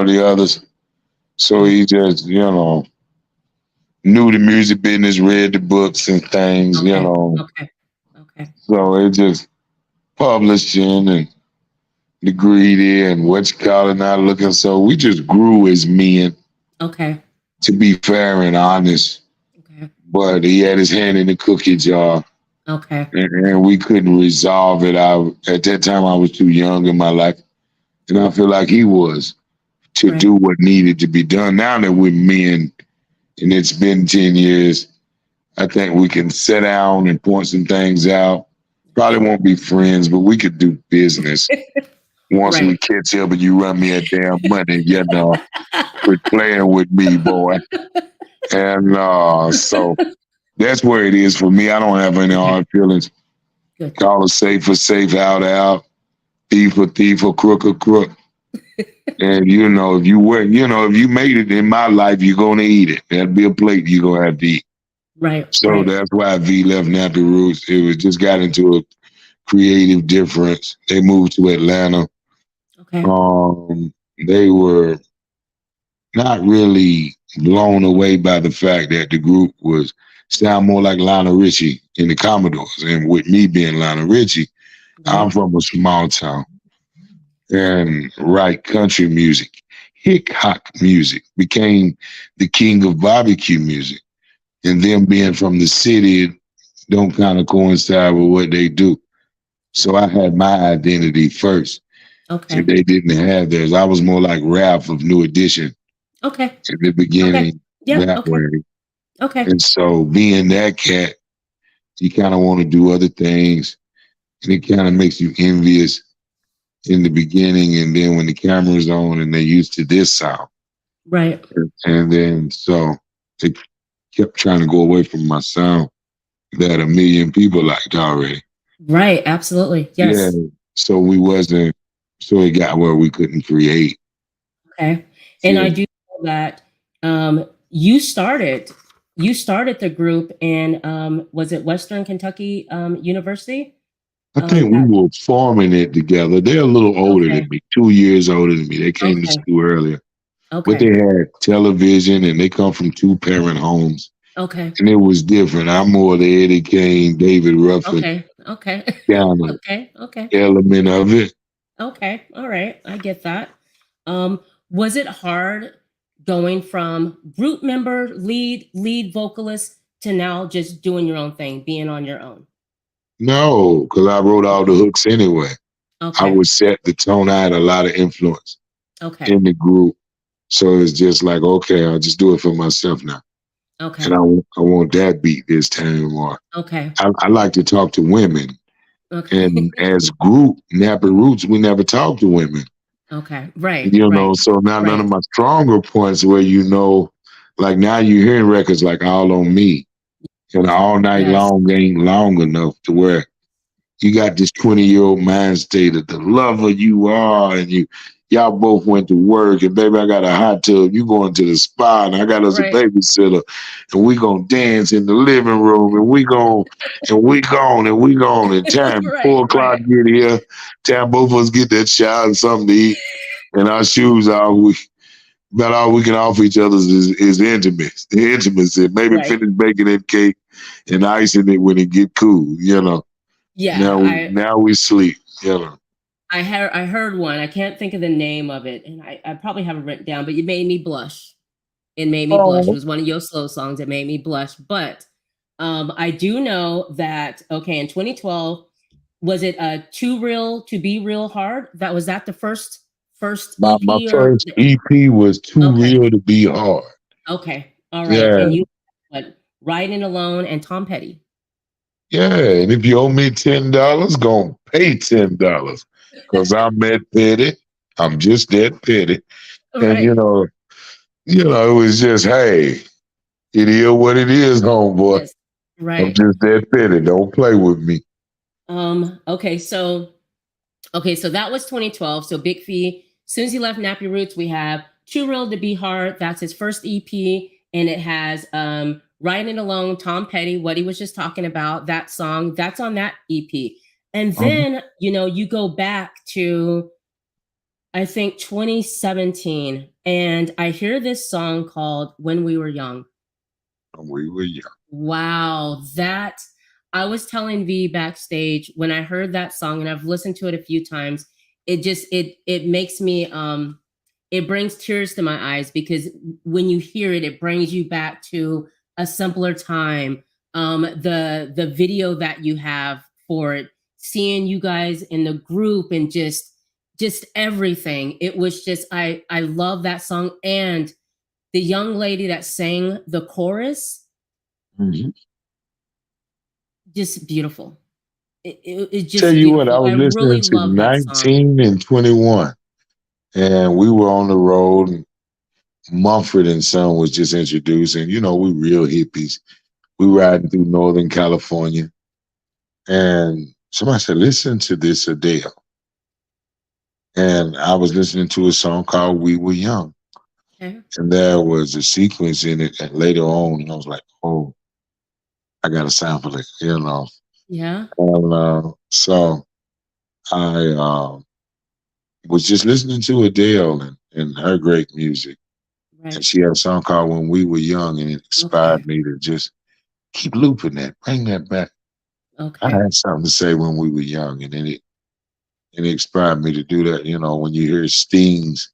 the others. So Right. he just, knew the music business, read the books and things, you Okay. know. Okay. Okay. So it just publishing and the greedy and what you call it not looking. So we just grew as men, Okay. to be fair and honest. Okay. But he had his hand in the cookie jar, Okay. and we couldn't resolve it. At that time I was too young in my life, and I feel like he was to Right. do what needed to be done. Now that we're men and it's been 10 years, I think we can sit down and point some things out. Probably won't be friends, but we could do business once we Right. catch up and you run me a damn money, quit playing with me, boy. And so that's where it is for me. I don't have any Okay. hard feelings. Good. Call a safe for safe, out, out, thief for thief, or crook. And if you were, if you made it in my life, you're gonna eat it. That'll be a plate you're gonna have to eat. Right. So Right. that's why V left Nappy Roots. It was just got into a creative difference. They moved to Atlanta. Okay. They were not really blown away by the fact that the group was sound more like Lionel Richie in the Commodores. And with me being Lionel Richie, I'm Right. from a small town and write country music. Hick Hock music became the king of barbecue music. And them being from the city don't kind of coincide with what they do. So I had my identity first, and Okay. they didn't have theirs. I was more like Ralph of New Edition Okay. in the Okay. beginning Yep. that Okay. way. Okay. And so being that cat, you kind of want to do other things, and it kind of makes you envious in the beginning, and then when the camera's on and they're used to this sound, Right. and then so they kept trying to go away from my sound that a million people liked already. Right. Absolutely. Yeah. Yes. So we wasn't. So it got where we couldn't create. Okay. And Yeah. I do know that you started the group in was it Western Kentucky University? I think we That were forming it together. They're a little older than okay. me, 2 years older than me. They came to Okay. school earlier, but they Okay. had television and they come from 2 parent homes. Okay. And it was different. I'm more the Eddie Kane, David Ruffin Okay. Okay. kind of Okay. Okay. element of it. Okay. All right. I get that. Was it hard going from group member, lead vocalist to now just doing your own thing, being on your own? No, because I wrote all the hooks anyway. I Okay. would set the tone. I had a lot of influence Okay. in the group. So it's just like, okay, I'll just do it for myself now. And Okay. I want that beat this time. Or Okay. I like to talk to women. And Okay. as group, Nappy Roots, we never talk to women. Okay. Right. You know, Right. so now none of Right. my stronger points where like now you're hearing records like All on Me. And all night Yes. long ain't long enough to where you got this 20-year-old mind state of the lover you are, and y'all both went to work, and baby, I got a hot tub. You going to the spa, and I got us a Right. babysitter, and we gonna dance in the living room, and we gone, and we gone, and we gone. And time Right. 4 o'clock Right. get here, time both of us get that shower and something to eat, and our shoes off. About all we can offer each other is intimacy. Maybe Right. finish baking that cake and icing it when it get cool. Yeah. Now we sleep. You know. I heard one. I can't think of the name of it, and I probably have it written down. But it made me blush. It made me blush. It Oh, was one of your slow songs. It made me blush. But I do know that okay, in 2012, was it Too Real to Be Real Hard? Was that the first my EP or first EP was Too okay, Real to Be Hard. okay, all right. Yeah, And you what Riding Alone and Tom Petty. yeah. And if you owe me $10, gonna pay $10. Cause I'm that petty. I'm just that petty. And Right. it was just, hey, it is what it is, homeboy. Yes. I'm Right. just that petty. Don't play with me. Okay, so that was 2012. So Big Fee, as soon as he left Nappy Roots, we have Too Real to Be Hard. That's his first EP, and it has Riding Alone, Tom Petty, what he was just talking about, that song, that's on that EP. And Mhm. then, you go back to I think 2017, and I hear this song called When We Were Young. We were young. Wow, that I was telling V backstage when I heard that song, and I've listened to it a few times. It makes me it brings tears to my eyes because when you hear it, it brings you back to a simpler time. The video that you have for it, seeing you guys in the group and just everything. It was just I love that song, and the young lady that sang the chorus, Mhm. just beautiful. It's Tell just you what, I beautiful. I was listening really to love that song. 19 and 21, and we were on the road, and Mumford and Son was just introduced, and we real hippies. We riding through Northern California, and somebody said, "Listen to this Adele," and I was listening to a song called "We Were Young," Okay. and there was a sequence in it, and later on, I was like, "Oh, I got to sample it." Yeah. And so I was just listening to Adele and her great music. And Right. she had a song called When We Were Young, and it Okay. inspired me to just keep looping that, bring that back. I Okay. had something to say when we were young, and then it inspired me to do that. When you hear Sting's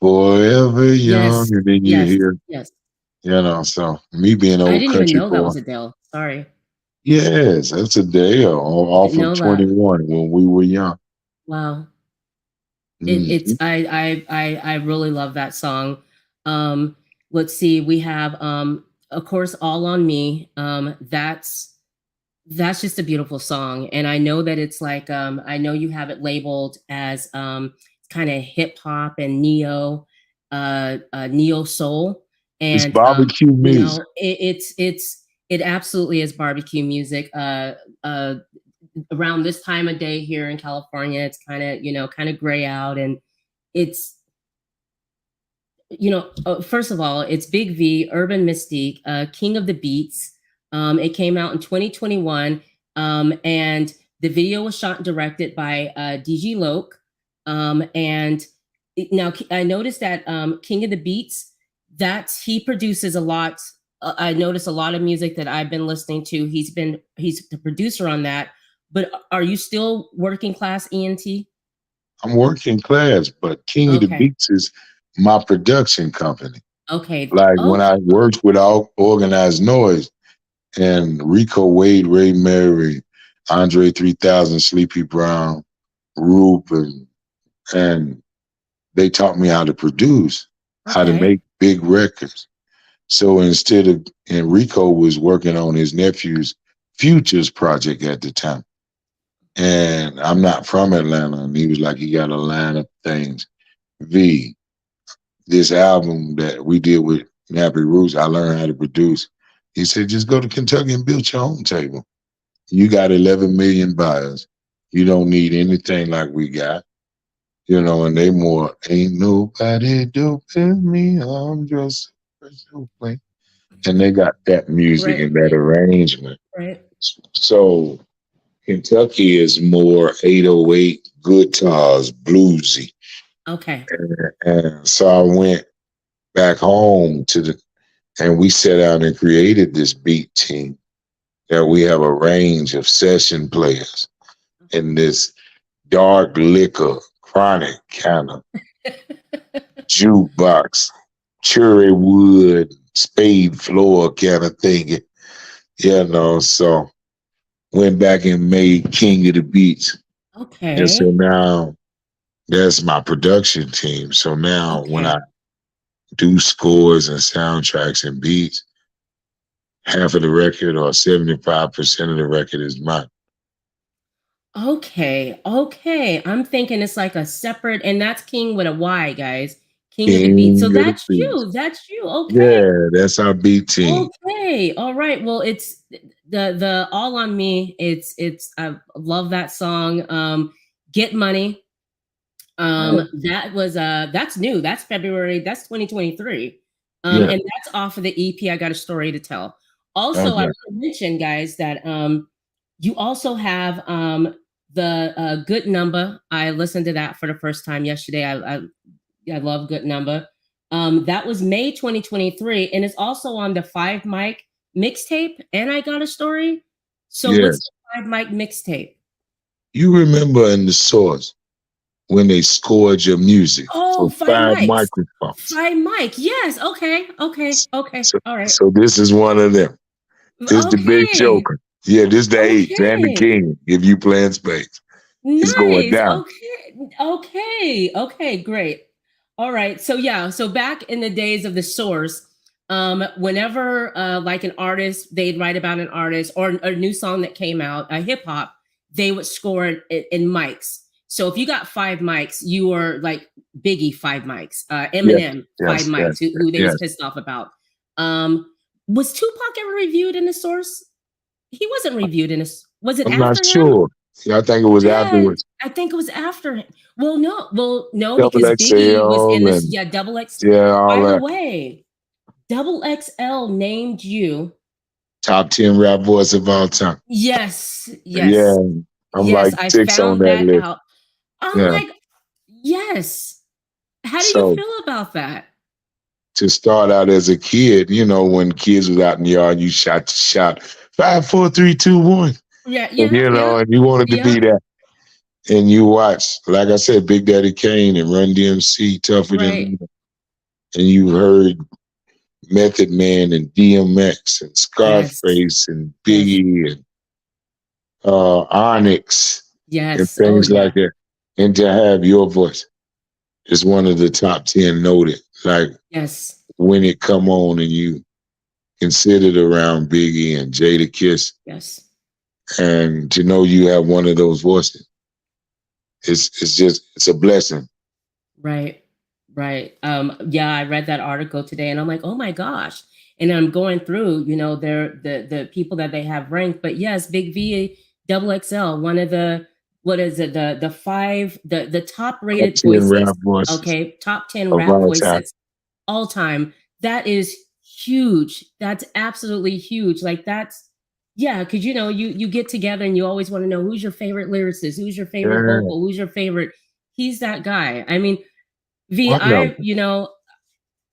Forever Young, Yes. and then you Yes. hear, Yes. so me being an I old didn't even country know that boy, was Adele. Sorry. yes, that's Adele off Didn't of know that. 21 when we were young. Wow. It's Mhm. I really love that song. Let's see. We have of course All on Me. That's just a beautiful song, and I know that it's like I know you have it labeled as kind of hip hop and neo soul, It's and barbecue music. it absolutely is barbecue music. Around this time of day here in California, it's kind of gray out, and it's first of all, it's Big V, Urban Mystique, King of the Beats. It came out in 2021, and the video was shot and directed by DG Loke. Now I noticed that King of the Beats, he produces a lot. I noticed a lot of music that I've been listening to. He's the producer on that. But are you still working class ENT? I'm working class, but King of the Okay. Beats is my production company. Okay. Like when Okay. I worked with all organized noise, and Rico Wade, Ray Mary, Andre 3000, Sleepy Brown, Ruben, and they taught me how to produce, how to Okay. make big records. So instead of, and Rico was working on his nephew's Futures project at the time. And I'm not from Atlanta. And he was like, you got to line up things. V, this album that we did with Nappy Roots, I learned how to produce. He said, just go to Kentucky and build your own table. You got 11 million buyers. You don't need anything like we got. You know, and they more, ain't nobody doping me. I'm just so plain. And they got that music Right, and that right, arrangement. right. So Kentucky is more 808 guitars, bluesy. Okay. And so I went back home and we sat down and created this beat team that we have a range of session players in this dark liquor, chronic kind of jukebox, cherry wood, spade floor kind of thing. You know, so went back and made King of the Beats. And so Okay. now that's my production team. So now when I Okay. do scores and soundtracks and beats, half of the record or 75% of the record is mine. Okay. Okay. I'm thinking it's like a separate, and that's King with a Y, guys. King of the Beat. So King of the that's Beats. you. That's you. Okay. Yeah, that's our beat team. Okay. All right. Well, it's the All on Me. It's I love that song. Get Money. Oh, That was that's new. That's February. That's 2023. yeah. And that's off of the EP I Got a Story to Tell. Also, I Okay. want to mention, guys, that you also have the Good Number. I listened to that for the first time yesterday. I love Good Number. That was May 2023, and it's also on the Five Mic mixtape. And I Got a Story. So what's Yes. the Five Mic mixtape? You remember in the source when they scored your music Oh, for Five 5 Mics. microphones. Five Mic. Yes. Okay. Okay. Okay. So, All right. so this is one of them. This is the big Okay. joker. Yeah, this is the eighth and the Okay. king if you playing space. It's going Nice. down. Okay. Okay. Okay. Great. All right. So yeah. So back in the days of the source, whenever like an artist, they'd write about an artist or a new song that came out, a hip hop, they would score it in mics. So if you got five mics, you were like Biggie five mics, Yes, Eminem five yes, mics, yes, who they was yes. pissed off about. Was Tupac ever reviewed in the source? He wasn't reviewed in this. Was it I'm not after him? sure. Yeah, I think it was Yeah, afterwards. I think it was after him. Well, no, Double because Biggie was in XL this. and Yeah, double X. yeah, all By the that. way, double XL named you. Top 10 rap voice of all time. Yes, Yeah, yes, I'm yes. like I 6 on found that that list. out. I'm Yeah. like, yes. How do you So feel about that? to start out as a kid, you know, when kids was out in the yard, you shot 5, 4, 3, 2, 1. Yeah, And, yeah, you know, yeah, and you wanted to yeah. be that. And you watch, like I said, Big Daddy Kane and Run DMC, Tougher Right. Than, and you heard Method Man and DMX and Yes, Scarface and yes, Biggie and Onyx and yes. Oh things like yeah. that. And to have your voice is one of the top 10 noted. Like Yes, when it come on and you considered around Biggie and Jada Kiss, yes. and to know you have one of those voices, it's a blessing. Right. Right. Yeah, I read that article today and I'm like, oh my gosh. And I'm going through, they're the people that they have ranked. But yes, Big V double XL, one of the what is it, the five, the top Top rated 10 voices. rap voices Okay, top 10 of rap all time. voices all time. That is huge. That's absolutely huge. Like that's yeah, because you get together and you always want to know who's your favorite lyricist, who's your favorite Yeah, vocal, who's your favorite. He's that guy. I mean, V, I know.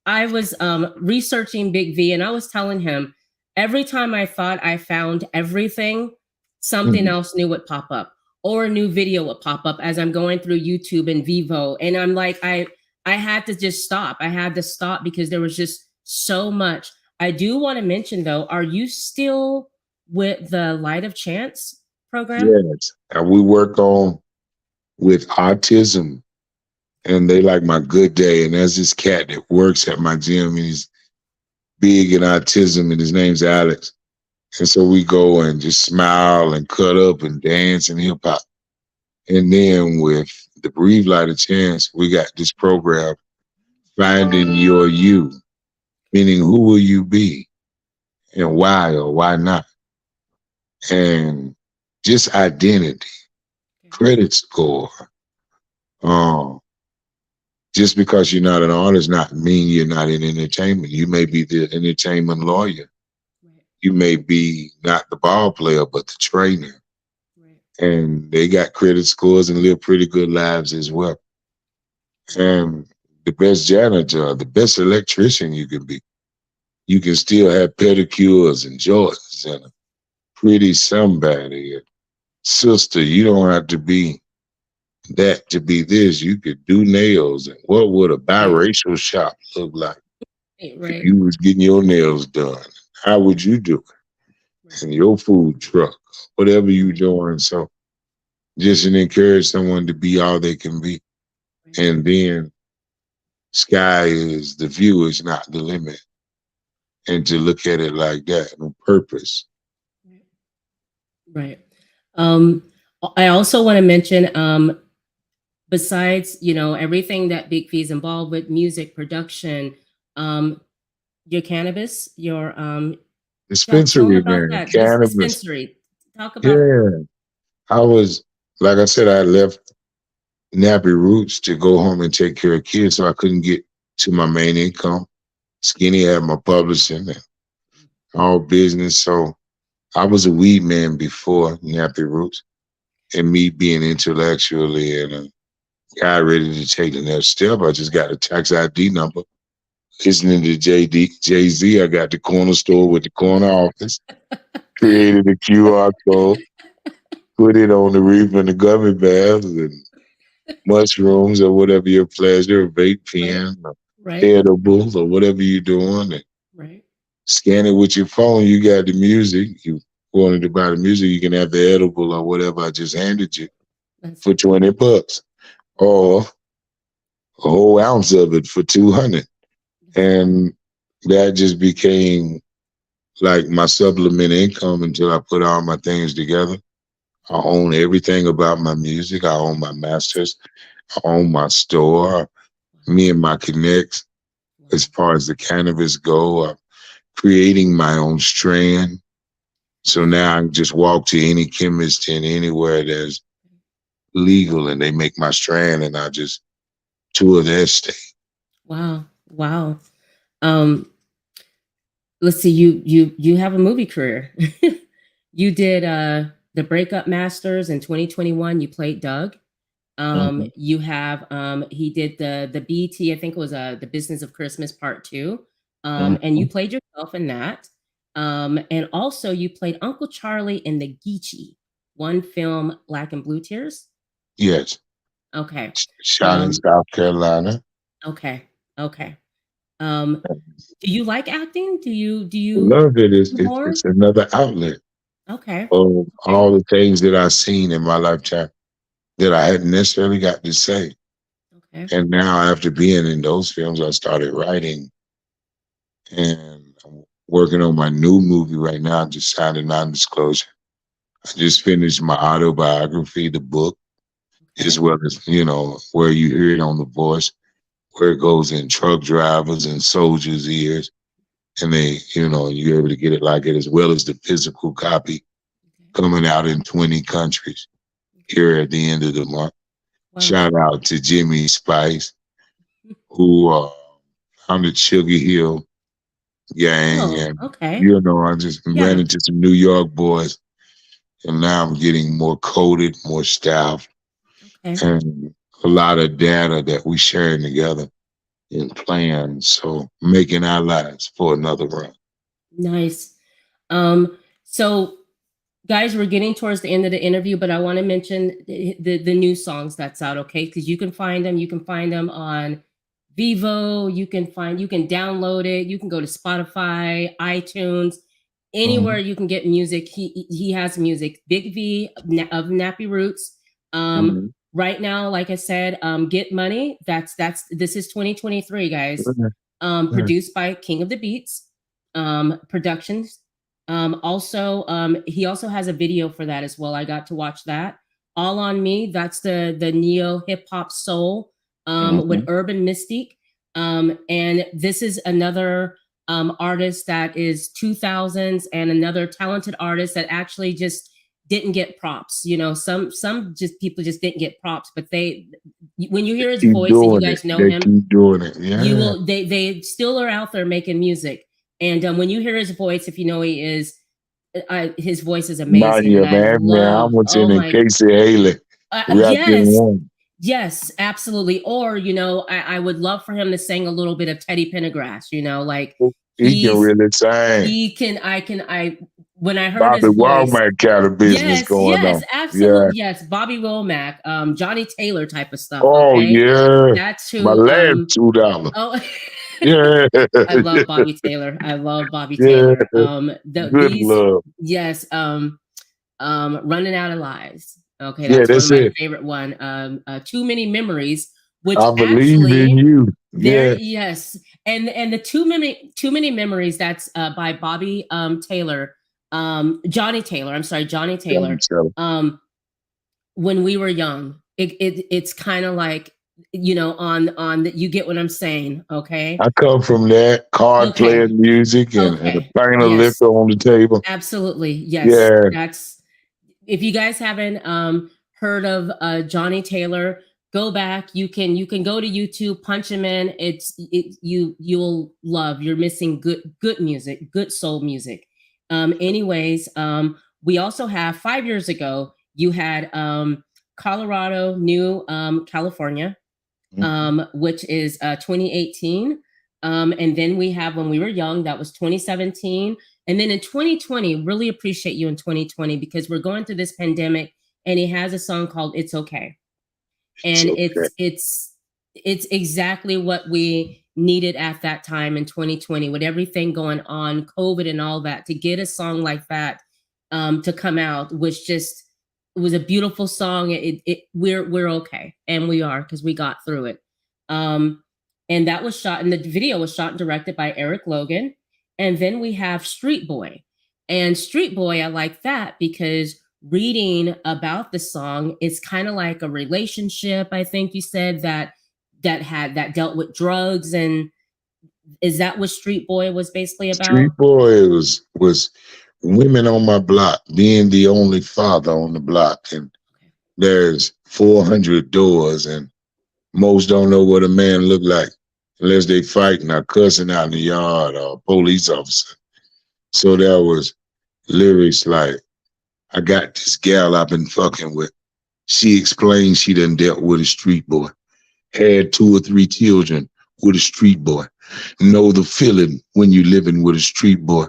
I was researching Big V and I was telling him every time I thought I found everything, something Mhm. else new would pop up or a new video would pop up as I'm going through YouTube and Vivo. And I'm like, I had to just stop. I had to stop because there was just so much. I do want to mention though, are you still with the Light of Chance program? Yes. And we work on with autism, and they like my good day. And there's this cat that works at my gym, and he's big in autism, and his name's Alex. And so we go and just smile and cut up and dance and hip hop. And then with the Breathe Light of Chance, we got this program, Finding Your You, meaning who will you be and why or why not? And just identity, credit score. Um, just because you're not an artist, not mean you're not in entertainment. You may be the entertainment lawyer. Right, You may be not the ball player, but the trainer. right, And they got credit scores and live pretty good lives as well. And the best janitor, the best electrician you can be. You can still have pedicures and Jordans and a pretty somebody. Sister, you don't have to be that to be this. You could do nails. And what would a right, biracial shop look like right, if right, you was getting your nails done? How would you do it? right, And your food truck, whatever you right, doing. So just to encourage someone to be all they can be. right, And then sky is the view is not the limit. And to look at it like that on purpose. right. Right. Um, I also want to mention, besides, everything that Big V is involved with, music production, um, your cannabis, your tell them Dispensary about man, that. This cannabis. dispensary. Talk about that. Yeah. I was like I said, I left Nappy Roots to go home and take care of kids, so I couldn't get to my main income. Skinny had my publishing and all business. So I was a weed man before Nappy Roots, and me being intellectually and a guy ready to take the next step. I just got a tax ID number. Listening to Jay Z, I got the corner store with the corner office. Created a QR code, put it on the reef and the gummy bears and mushrooms or whatever your pleasure, vape Right, pen, or right, edibles or whatever you're doing. And right. scan it with your phone. You got the music. You wanted to buy the music, you can have the edible or whatever I just handed you That's for awesome. $20 or a whole ounce of it for 200. That's awesome. And that just became like my supplement income until I put all my things together. I own everything about my music. I own my masters. I own my store. Wow, Me and my connects, as wow. far as the cannabis go, creating my own strand. So now I can just walk to any chemist in anywhere that's legal and they make my strand and I just tour their state. Wow, wow. Um, let's see, you have a movie career. You did the Breakup Masters in 2021. You played Doug. Mhm. You have he did the BT, I think it was the Business of Christmas Part 2. And you Mhm. played yourself in that. And also you played Uncle Charlie in the Geechee, one film, Black and Blue Tears. Yes. Okay. Shot in Um, South Carolina. okay. Okay. Um, do you like acting? I Do you love it. more? It's another outlet Okay. of Okay. all the things that I've seen in my lifetime that I hadn't necessarily got to say. Okay. And now after being in those films, I started writing and I'm working on my new movie right now. I just signed a non-disclosure. I just finished my autobiography, the book, as Okay. well as, where you hear it on The Voice, where it goes in truck drivers and soldiers' ears. And you're able to get it like it, as well as the physical copy Okay. coming out in 20 countries Okay. here at the end of the month. Wow. Shout out to Jimmy Spice, who founded Sugar Hill Gang. Oh, And, okay. I just ran Yeah. into some New York boys. And now I'm getting more coded, more staffed, Okay. and a lot of data that we sharing together in plans. So making our lives for another run. Nice. So guys, we're getting towards the end of the interview, but I want to mention the new songs that's out, okay? Because you can find them. You can find them on Vivo. You can download it. You can go to Spotify, iTunes, anywhere you can get music, he has music. BigV of Nappy Roots. Mhm. Right now, like I said, Get Money. This is 2023, guys. Produced by King of the Beats Productions. He also has a video for that as well. I got to watch that. All on Me. That's the neo hip hop soul with Urban Mystique. And this is another artist that is 2000s and another talented artist that actually just didn't get props. You know, some just people just didn't get props, but when you hear his Keep voice and you doing it. guys know They him, keep doing it. Yeah. you will. They still are out there making music, and when you hear his voice, if you know he is, his voice is amazing, and Maya, I man, I love. was Oh in my, Casey Haley. Rapped in yes, one. yes, absolutely. Or I would love for him to sing a little bit of Teddy Pendergrass. You know, like He can really sing. he can. I when I heard Bobby his voice. Womack kind of business Yes, going yes, on. Yeah. absolutely, yes. Bobby Womack, Johnny Taylor type of stuff. Oh Okay, yeah. that's My who. last $2. Oh, Yeah. I love Bobby Taylor. I love Bobby Yeah. Taylor. Good These, love. yes, Running Out of Lives. Okay, Yeah, that's one of that's my it. favorite one. Too Many Memories, which I believe in actually you. there, Yeah. yes, and the Too Many Memories. That's by Bobby Taylor, Johnny Taylor. I'm sorry, Johnny Taylor. When we were young, it's kind of like, on the, you get what I'm saying, okay? I come from that card Okay. playing music and a Okay. pint of Yes. liquor on the table. Absolutely. Yes. Yeah. That's, if you guys haven't heard of Johnny Taylor, go back. You can go to YouTube, punch him in. You'll love. You're missing good music, good soul music. Anyways, we also have 5 years ago, you had Colorado, New California, which is 2018. And then we have When We Were Young, that was 2017. And then in 2020, really appreciate you in 2020 because we're going through this pandemic, and he has a song called It's Okay. It's And okay. it's exactly what we needed at that time in 2020 with everything going on, COVID and all that. To get a song like that to come out was just, it was a beautiful song. We're okay, and we are, because we got through it. Um, and that was shot, and the video was shot and directed by Eric Logan. And then we have Street Boy, and Street Boy, I like that because reading about the song, it's kind of like a relationship. I think you said that dealt with drugs, and is that what Street Boy was basically about? Street Boy was women on my block, being the only father on the block, and there's 400 doors, and most don't know what a man look like unless they fighting or cussing out in the yard or a police officer. So there was lyrics like, I got this gal I've been fucking with. She explained she done dealt with a street boy, had 2 or 3 children with a street boy. Know the feeling when you living with a street boy.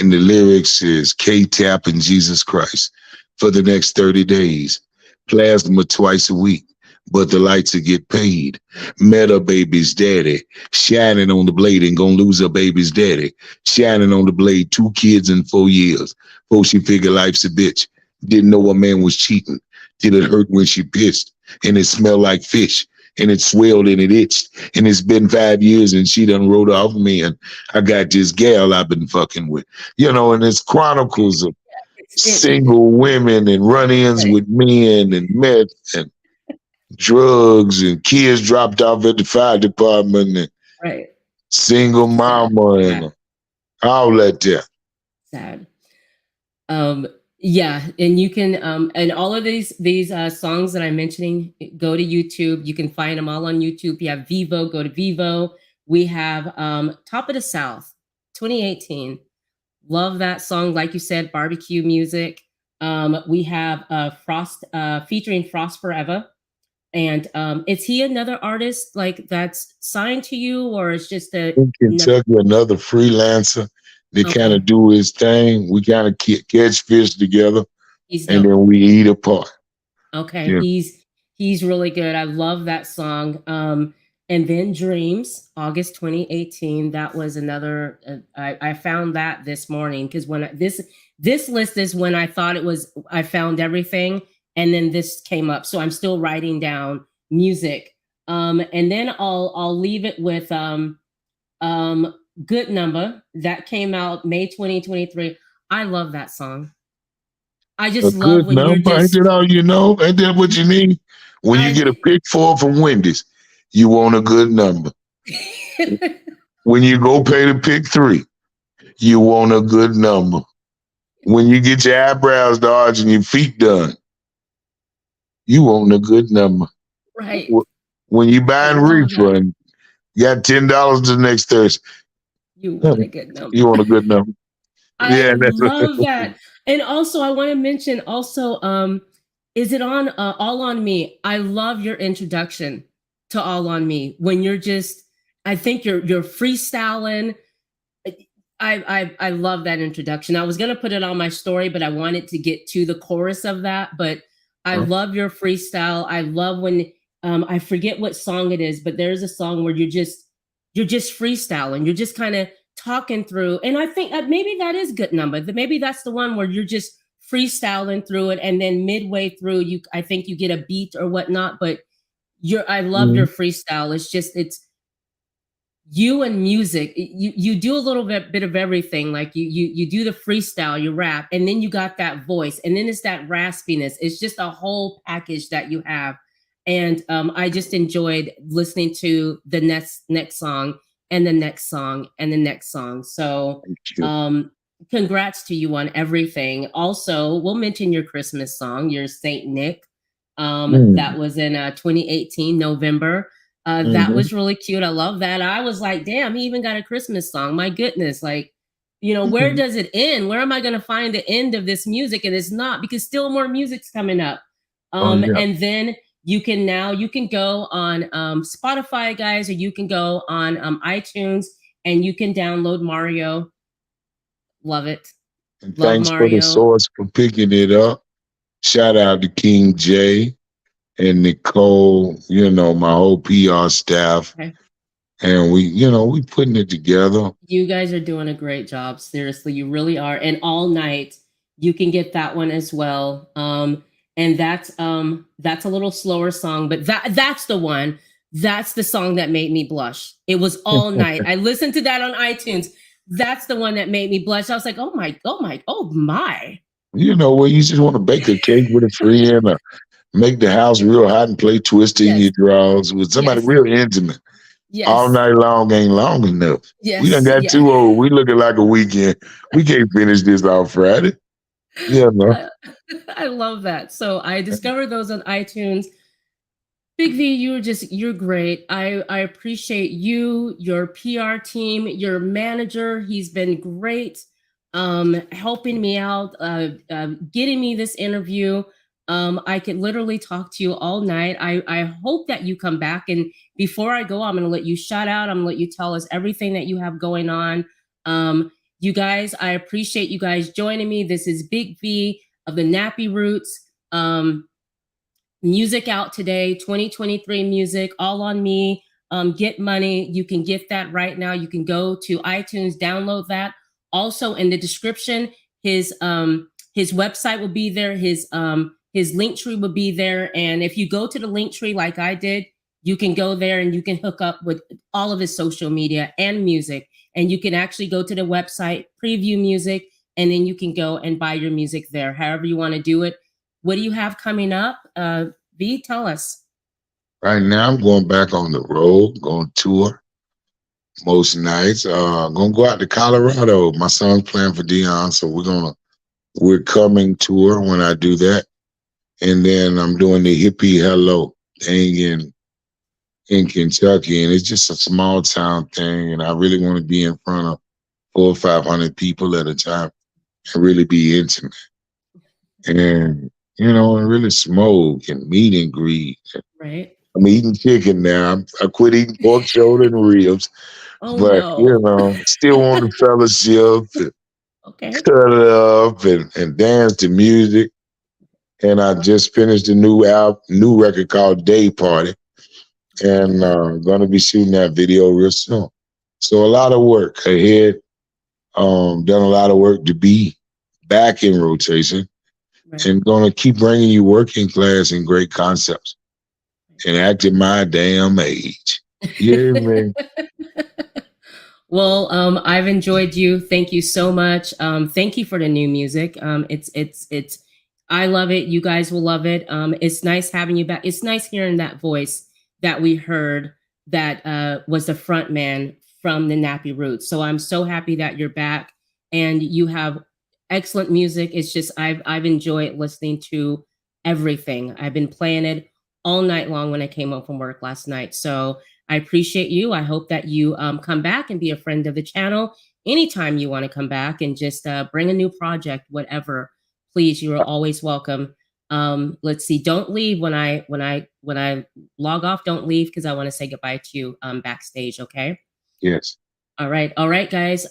And the lyrics is K-Tap and Jesus Christ for the next 30 days. Plasma twice a week, but the lights will get paid. Met her baby's daddy, shining on the blade and gonna lose her baby's daddy. Shining on the blade, 2 kids in 4 years. Before she figured life's a bitch. Didn't know a man was cheating. Till it hurt when she pissed. And it smelled like fish. And it swelled and it itched. And it's been 5 years and she done wrote off me. And I got this gal I've been fucking with. And it's chronicles of single women and run-ins with men and meth and drugs and kids dropped off at the fire department and Right. single mama and all that there. Sad. Yeah, and you can and all of these songs that I'm mentioning, go to YouTube. You can find them all on YouTube. You have Vivo, go to Vivo. We have Top of the South 2018. Love that song. Like you said, barbecue music. We have Frost featuring Frost Forever. And is he another artist like that's signed to you, or it's just a In Kentucky, another freelancer. They kind okay? of do his thing. We kind of catch fish together, He's and dope. then we eat apart. Okay, Yeah. he's really good. I love that song. And then Dreams, August 2018. That was another. I found that this morning because this list is when I thought it was. I found everything, and then this came up. So I'm still writing down music. And then I'll leave it with um, Good Number that came out May 2023. I love that song. I A just love good when you're number. Ain't that just. all you know? Ain't that what you need? When you get a I. pick four from Wendy's, you want a good number. When you go pay the pick three, you want a good number. When you get your eyebrows dodged and your feet done, you want a good number. Right. When you I buying love that. refund, you got $10 the next Thursday. You want a good You number. want a good number. I Yeah, that's love that. And also I want to mention also is it on All on Me? I love your introduction to All on Me when you're just I think you're freestyling. I love that introduction. I was gonna put it on my story, but I wanted to get to the chorus of that. But I love your freestyle. I love when I forget what song it is, but there's a song where you're just freestyling. You're just kind of talking through, and I think maybe that is Good Number. Maybe that's the one where you're just freestyling through it, and then midway through, I think you get a beat or whatnot. But I love your Mhm. freestyle. It's you and music. You do a little bit of everything. Like you do the freestyle, you rap, and then you got that voice, and then it's that raspiness. It's just a whole package that you have. And I just enjoyed listening to the next song and the next song and the next song. So Thank you. congrats to you on everything. Also, we'll mention your Christmas song, your Saint Nick. That Mm. was in 2018 November. That Mhm. was really cute. I love that. I was like, damn, he even got a Christmas song. My goodness. Like, where Mhm. does it end? Where am I going to find the end of this music? And it's not because still more music's coming up. Oh yeah. And then you can go on Spotify, guys, or you can go on iTunes and you can download Mario. Love it. And Love thanks for the Mario. source for picking it up. Shout out to King J and Nicole, my whole PR staff. Okay. And we putting it together. You guys are doing a great job. Seriously, you really are. And All Night, you can get that one as well. And that's a little slower song, but that's the one. That's the song that made me blush. It was All Night. I listened to that on iTunes. That's the one that made me blush. I was like, oh my, oh my, oh my. Where you just want to bake a cake with a friend or make the house real hot and play Twister in your Yes, drawers with somebody yes, real intimate. All yes, night long ain't long enough. We done yes, got yes. too old. We looking like a weekend. We can't finish this on Friday. Yeah, no. I, I love that. So I discovered those on iTunes. Big V, you're great. I appreciate you, your PR team, your manager. He's been great, helping me out, getting me this interview. I could literally talk to you all night. I hope that you come back. And before I go, I'm going to let you shout out. I'm going to let you tell us everything that you have going on. You guys, I appreciate you guys joining me. This is Big V of the Nappy Roots. Music out today, 2023 music, All on Me. Get Money. You can get that right now. You can go to iTunes, download that. Also in the description, his website will be there. His link tree will be there. And if you go to the link tree like I did, you can go there and you can hook up with all of his social media and music. And you can actually go to the website, preview music, and then you can go and buy your music there, however you want to do it. What do you have coming up? V, tell us. Right now I'm going back on the road, going tour most nights. Gonna go out to Colorado. My son's playing for Dion, so we're coming tour when I do that. And then I'm doing the hippie hello thing in Kentucky, and it's just a small town thing, and I really want to be in front of 400 or 500 people at a time and really be intimate. And and really smoke and meet and greet. Right. I'm eating chicken now. I quit eating pork shoulder and ribs, Oh but no. still want the fellowship and Okay. cut it up and dance to music. And I just finished a new record called Day Party. and gonna be shooting that video real soon. So a lot of work ahead. Done a lot of work to be back in rotation, Right. and gonna keep bringing you working class and great concepts and acting my damn age. Yeah, man. Well, I've enjoyed you. Thank you so much. Thank you for the new music. It's. I love it. You guys will love it. It's nice having you back. It's nice hearing that voice that we heard that was the front man from the Nappy Roots. So I'm so happy that you're back and you have excellent music. It's just I've enjoyed listening to everything. I've been playing it all night long when I came home from work last night. So I appreciate you. I hope that you come back and be a friend of the channel anytime you want to come back and just bring a new project, whatever. Please, you are always welcome. Let's see. Don't leave when I log off. Don't leave because I want to say goodbye to you backstage. Okay. Yes. All right, guys.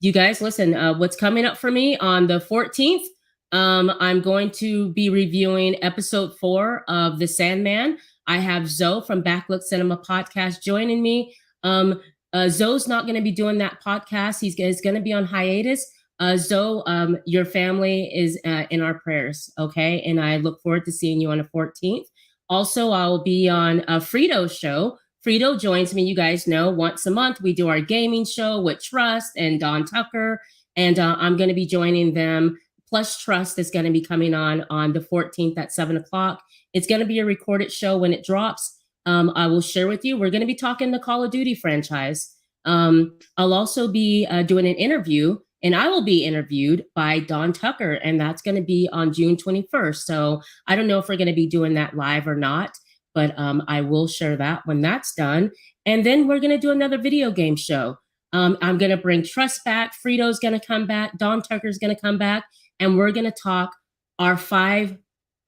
You guys, listen. What's coming up for me on the 14th? I'm going to be reviewing episode 4 of The Sandman. I have Zoe from Backlook Cinema Podcast joining me. Zoe's not going to be doing that podcast. He's going to be on hiatus. Zoe, your family is in our prayers, okay? And I look forward to seeing you on the 14th. Also, I'll be on Frito's show. Frito joins me, you guys know, once a month. We do our gaming show with Trust and Don Tucker, and I'm going to be joining them. Plus, Trust is going to be coming on the 14th at 7 o'clock. It's going to be a recorded show when it drops. I will share with you. We're going to be talking the Call of Duty franchise. I'll also be doing an interview, and I will be interviewed by Don Tucker, and that's going to be on June 21st. So I don't know if we're going to be doing that live or not, but I will share that when that's done. And then we're going to do another video game show. I'm going to bring Trust back. Frito's going to come back. Don Tucker's going to come back. And we're going to talk our 5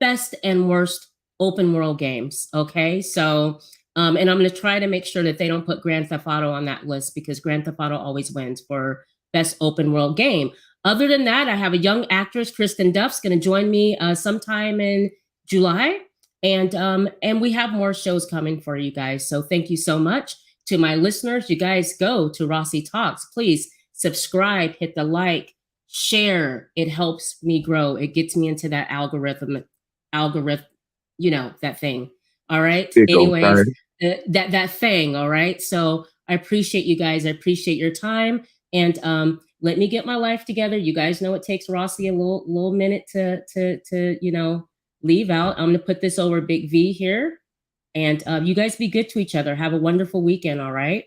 best and worst open world games. Okay. So, and I'm going to try to make sure that they don't put Grand Theft Auto on that list because Grand Theft Auto always wins for best open world game. Other than that, I have a young actress, Kristen Duff's going to join me sometime in July. And we have more shows coming for you guys. So thank you so much to my listeners. You guys go to Rossie Talks. Please subscribe, hit the like, share. It helps me grow. It gets me into that algorithm, that thing. All right. Big old Anyways, thing. that thing. All right. So I appreciate you guys. I appreciate your time. And let me get my life together. You guys know it takes Rossie a little minute to leave out. I'm going to put this over Big V here. And you guys be good to each other. Have a wonderful weekend. All right.